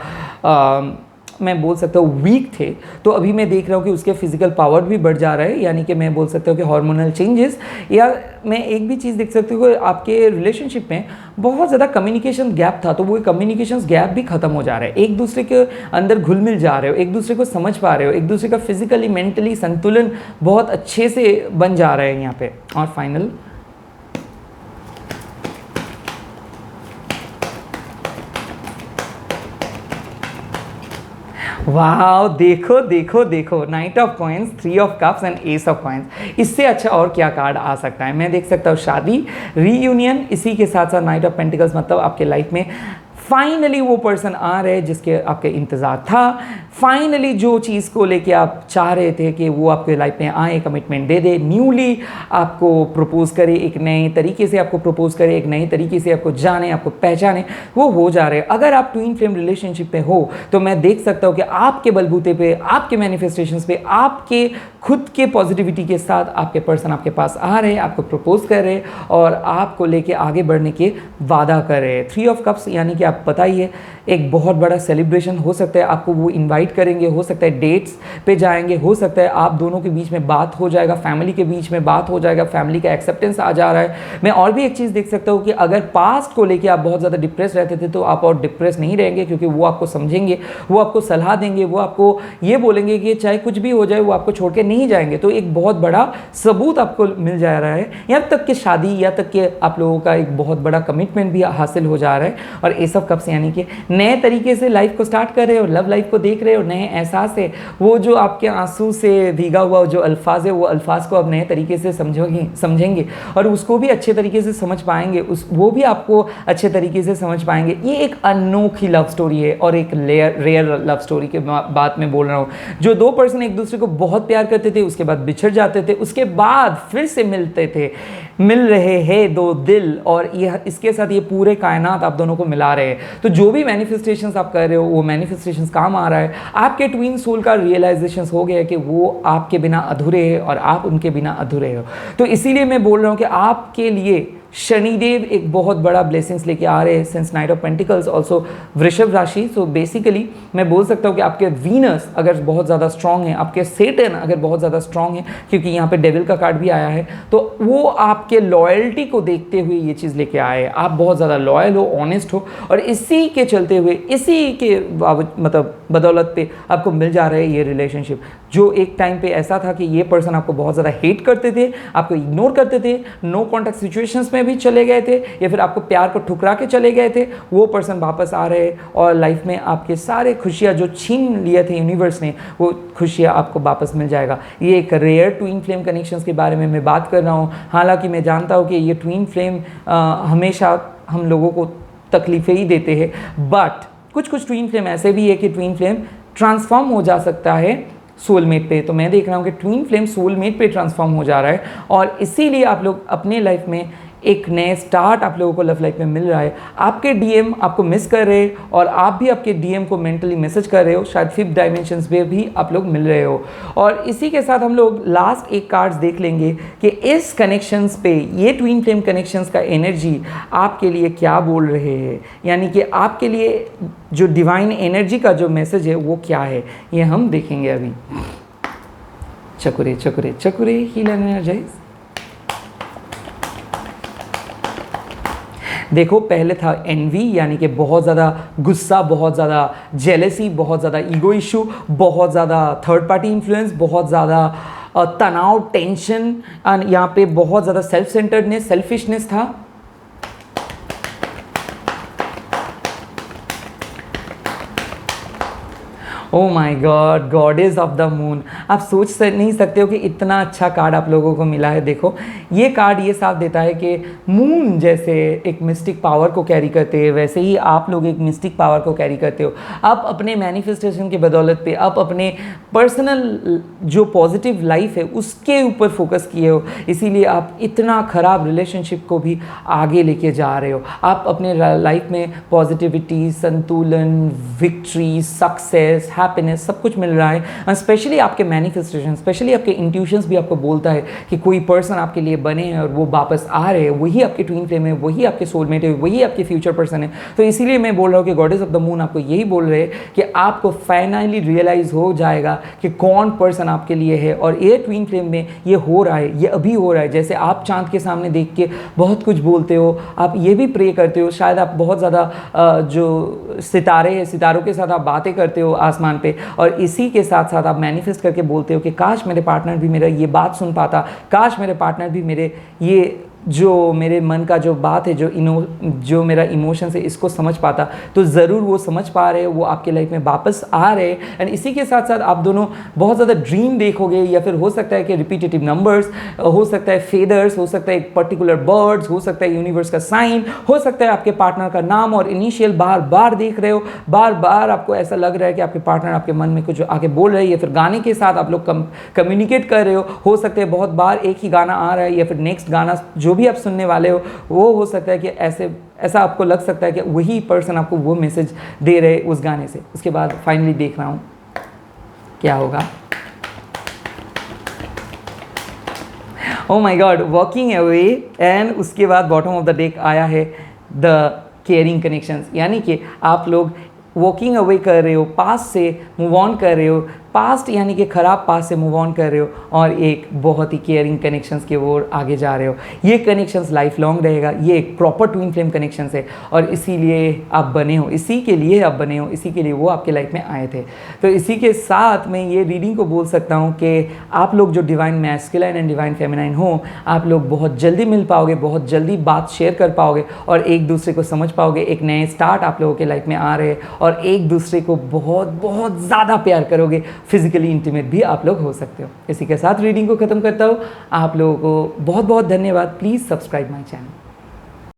मैं बोल सकता हूँ वीक थे, तो अभी मैं देख रहा हूँ कि उसके फिजिकल पावर भी बढ़ जा रहा है, यानी कि मैं बोल सकता हूँ कि हार्मोनल चेंजेस। या मैं एक भी चीज़ देख सकती हूँ कि आपके रिलेशनशिप में बहुत ज़्यादा कम्युनिकेशन गैप था, तो वो कम्युनिकेशन गैप भी खत्म हो जा रहा है। एक दूसरे के अंदर घुल मिल जा रहे हो, एक दूसरे को समझ पा रहे हो, एक दूसरे का फिजिकली मेंटली संतुलन बहुत अच्छे से बन जा रहा है यहाँ पे। और फाइनल वाह, देखो देखो देखो, night of coins, 3 of cups and S of coins. इससे अच्छा और क्या कार्ड आ सकता है। मैं देख सकता हूँ शादी, रीयूनियन, इसी के साथ साथ नाइट ऑफ पेंटिकल्स, मतलब आपके लाइफ में फाइनली वो पर्सन आ रहे हैं जिसके आपके इंतज़ार था। फाइनली जो चीज़ को लेके आप चाह रहे थे कि वो आपके लाइफ में आए, कमिटमेंट दे दे, न्यूली आपको प्रपोज करे, एक नए तरीके से आपको प्रपोज करे, एक नई तरीके से आपको जाने, आपको पहचाने, वो हो जा रहे हैं। अगर आप ट्विन फ्लेम रिलेशनशिप पे हो तो मैं देख सकता हूँ कि आपके बलबूते पे, आपके मैनिफेस्टेशंस पे, आपके खुद के पॉजिटिविटी के साथ आपके पर्सन आपके पास आ रहे हैं, आपको प्रपोज कर रहे हैं और आपको लेके आगे बढ़ने के वादा कर रहे हैं। 3 ऑफ कप्स, यानी कि आप पता ही है एक बहुत बड़ा सेलिब्रेशन हो सकता है, आपको वो इनवाइट करेंगे, हो सकता है डेट्स पे जाएंगे, हो सकता है आप दोनों के बीच में बात हो जाएगा, फैमिली के बीच में बात हो जाएगा, फैमिली का एक्सेप्टेंस आ जा रहा है। मैं और भी एक चीज़ देख सकता हूँ कि अगर पास्ट को लेके आप बहुत ज़्यादा डिप्रेस रहते थे तो आप और डिप्रेस नहीं रहेंगे, क्योंकि वो आपको समझेंगे, वो आपको सलाह देंगे, वो आपको ये बोलेंगे कि चाहे कुछ भी हो जाए वो आपको छोड़ के नहीं जाएंगे। तो एक बहुत बड़ा सबूत आपको मिल जा रहा है, यहाँ तक कि शादी, या तक कि आप लोगों का एक बहुत बड़ा कमिटमेंट भी हासिल हो जा रहा है। और एस ऑफ कप्स, यानी कि नए तरीके से लाइफ को स्टार्ट कर रहे हो, लव लाइफ को देख रहे हो, नए एहसास है, वो जो आपके आंसू से भीगा हुआ जो अल्फाज है, वो अल्फाज को आप नए तरीके से समझेंगे और उसको भी अच्छे तरीके से समझ पाएंगे, वो भी आपको अच्छे तरीके से समझ पाएंगे। ये एक अनोखी लव स्टोरी है और एक रेयर लव स्टोरी के बात में बोल रहा हूँ। जो दो पर्सन एक दूसरे को बहुत प्यार करते थे, उसके बाद बिछड़ जाते थे, उसके बाद फिर से मिलते थे, मिल रहे हैं दो दिल, और ये इसके साथ ये पूरे कायनात आप दोनों को मिला रहे हैं। तो जो भी मैनिफेस्टेशंस आप कर रहे हो वो मैनिफेस्टेशंस काम आ रहा है। आपके ट्विन सोल का रियलाइजेशन हो गया है कि वो आपके बिना अधूरे हैं और आप उनके बिना अधूरे हो। तो इसीलिए मैं बोल रहा हूँ कि आपके लिए शनिदेव एक बहुत बड़ा ब्लेसिंग्स लेके आ रहे हैं since night of pentacles, also वृषभ राशि। सो बेसिकली मैं बोल सकता हूँ कि आपके वीनस अगर बहुत ज़्यादा स्ट्रांग है, आपके सेटन अगर बहुत ज़्यादा स्ट्रांग है, क्योंकि यहाँ पे डेविल का कार्ड भी आया है, तो वो आपके लॉयल्टी को देखते हुए ये चीज़ लेके आए हैं। आप बहुत ज़्यादा लॉयल हो, ऑनेस्ट हो, और इसी के चलते हुए, इसी के मतलब बदौलत पे आपको मिल जा रहा है ये रिलेशनशिप। जो एक टाइम पे ऐसा था कि ये पर्सन आपको बहुत ज़्यादा हेट करते थे, आपको इग्नोर करते थे, नो कॉन्टैक्ट सिचुएशंस में भी चले गए थे, या फिर आपको प्यार को ठुकरा के चले गए थे, वो पर्सन वापस आ रहे हैं और लाइफ में आपके सारे खुशियाँ जो छीन लिए थे यूनिवर्स ने, वो खुशियाँ आपको वापस मिल जाएगा। ये एक रेयर ट्विन फ्लेम कनेक्शंस के बारे में मैं बात कर रहा हूँ। हालांकि मैं जानता हूँ कि ये ट्विन फ्लेम हमेशा हम लोगों को तकलीफ़ें ही देते हैं, बट कुछ ट्विन फ्लेम ऐसे भी है कि ट्विन फ्लेम ट्रांसफॉर्म हो जा सकता है सोलमेट पे, तो मैं देख रहा हूँ कि ट्विन फ्लेम सोलमेट पे ट्रांसफॉर्म हो जा रहा है और इसीलिए आप लोग अपने लाइफ में एक नए स्टार्ट आप लोगों को लव लाइफ में मिल रहा है। आपके डीएम आपको मिस कर रहे हैं और आप भी आपके डीएम को मेंटली मैसेज कर रहे हो, शायद 5th डायमेंशंस पे भी आप लोग मिल रहे हो। और इसी के साथ हम लोग लास्ट एक कार्ड्स देख लेंगे कि इस कनेक्शंस पे ये ट्विन फ्लेम कनेक्शंस का एनर्जी आपके लिए क्या बोल रहे हैं, यानी कि आपके लिए जो डिवाइन एनर्जी का जो मैसेज है वो क्या है, ये हम देखेंगे अभी। चकुरे चकुरे चकुरे हील एंड एनर्जाइज। देखो, पहले था एनवी, यानी कि बहुत ज़्यादा गुस्सा, बहुत ज़्यादा जेलेसी, बहुत ज़्यादा ईगो इशू, बहुत ज़्यादा थर्ड पार्टी इन्फ्लुएंस, बहुत ज़्यादा तनाव, टेंशन, यहाँ पे बहुत ज़्यादा सेल्फ सेंटर्डनेस, सेल्फिशनेस था। Oh my God, goddess of the moon. आप सोच नहीं सकते हो कि इतना अच्छा कार्ड आप लोगों को मिला है। देखो, ये कार्ड ये साफ देता है कि मून जैसे एक मिस्टिक पावर को कैरी करते हैं, वैसे ही आप लोग एक मिस्टिक पावर को कैरी करते हो। आप अपने मैनिफेस्टेशन की बदौलत पे आप अपने पर्सनल जो पॉजिटिव लाइफ है उसके ऊपर फोकस किए हो, इसीलिए आप इतना ख़राब रिलेशनशिप को भी आगे लेके जा रहे हो। आप अपने लाइफ में पॉजिटिविटी, संतुलन, विक्ट्री, सक्सेस, हैप्पीनेस सब कुछ मिल रहा है। स्पेशली आपके मैनिफेस्टेशन, स्पेशली आपके इंट्यूशंस भी आपको बोलता है कि कोई पर्सन आपके लिए बने हैं और वो वापस आ रहे हैं, वही आपके ट्विन फ्लेम है, वही आपके सोलमेट है, वही आपके फ्यूचर पर्सन है। तो इसीलिए मैं बोल रहा हूँ कि गॉडेस ऑफ द मून आपको यही बोल रहे हैं कि आपको फाइनली रियलाइज हो जाएगा कि कौन पर्सन आपके लिए है। और ये ट्विन फ्लेम में ये हो रहा है, ये अभी हो रहा है। जैसे आप चांद के सामने देख के बहुत कुछ बोलते हो, आप ये भी प्रे करते हो, शायद आप बहुत ज़्यादा जो सितारे हैं, सितारों के साथ आप बातें करते हो आसमान पे, और इसी के साथ साथ आप मैनिफेस्ट करके बोलते हो कि काश मेरे पार्टनर भी मेरा ये बात सुन पाता, काश मेरे पार्टनर भी मेरे ये जो मेरे मन का जो बात है, जो मेरा इमोशन है, इसको समझ पाता। तो ज़रूर वो समझ पा रहे हैं, वो आपके लाइफ में वापस आ रहे हैं। एंड इसी के साथ साथ आप दोनों बहुत ज़्यादा ड्रीम देखोगे, या फिर हो सकता है कि रिपीटेटिव नंबर्स, हो सकता है फेदर्स, हो सकता है एक पर्टिकुलर बर्ड्स, हो सकता है यूनिवर्स का साइन, हो सकता है आपके पार्टनर का नाम और इनिशियल बार बार देख रहे हो। बार बार आपको ऐसा लग रहा है कि आपके पार्टनर आपके मन में कुछ आके बोल रहे हैं, या फिर गाने के साथ आप लोग कम्युनिकेट कर रहे हो सकता है बहुत बार एक ही गाना आ रहा है, या फिर नेक्स्ट गाना जो भी आप सुनने वाले हो वो हो सकता है कि ऐसा आपको लग सकता है कि वही पर्सन आपको वो मैसेज दे रहे उस गाने से। उसके बाद फाइनली देख रहा हूं क्या होगा। Oh my God, walking away, and उसके बाद बॉटम ऑफ द डेक आया है द केयरिंग कनेक्शंस, यानी कि आप लोग वॉकिंग अवे कर रहे हो, पास्ट से मूव ऑन कर रहे हो, पास्ट यानी कि ख़राब पास्ट से मूव ऑन कर रहे हो और एक बहुत ही केयरिंग कनेक्शंस की ओर आगे जा रहे हो। ये कनेक्शंस लाइफ लॉन्ग रहेगा, ये एक प्रॉपर ट्विन फ्लेम कनेक्शंस है और इसीलिए आप बने हो, इसी के लिए आप बने हो, इसी के लिए वो आपके लाइफ में आए थे। तो इसी के साथ मैं ये रीडिंग को बोल सकता हूँ कि आप लोग जो divine masculine and divine feminine हो, आप लोग बहुत जल्दी मिल पाओगे, बहुत जल्दी बात शेयर कर पाओगे और एक दूसरे को समझ पाओगे। एक नए स्टार्ट आप लोगों के लाइफ में आ रहे हैं और एक दूसरे को बहुत बहुत ज़्यादा प्यार करोगे, फिजिकली इंटीमेट भी आप लोग हो सकते हो। इसी के साथ रीडिंग को ख़त्म करता हूँ। आप लोगों को बहुत बहुत धन्यवाद। Please subscribe my channel.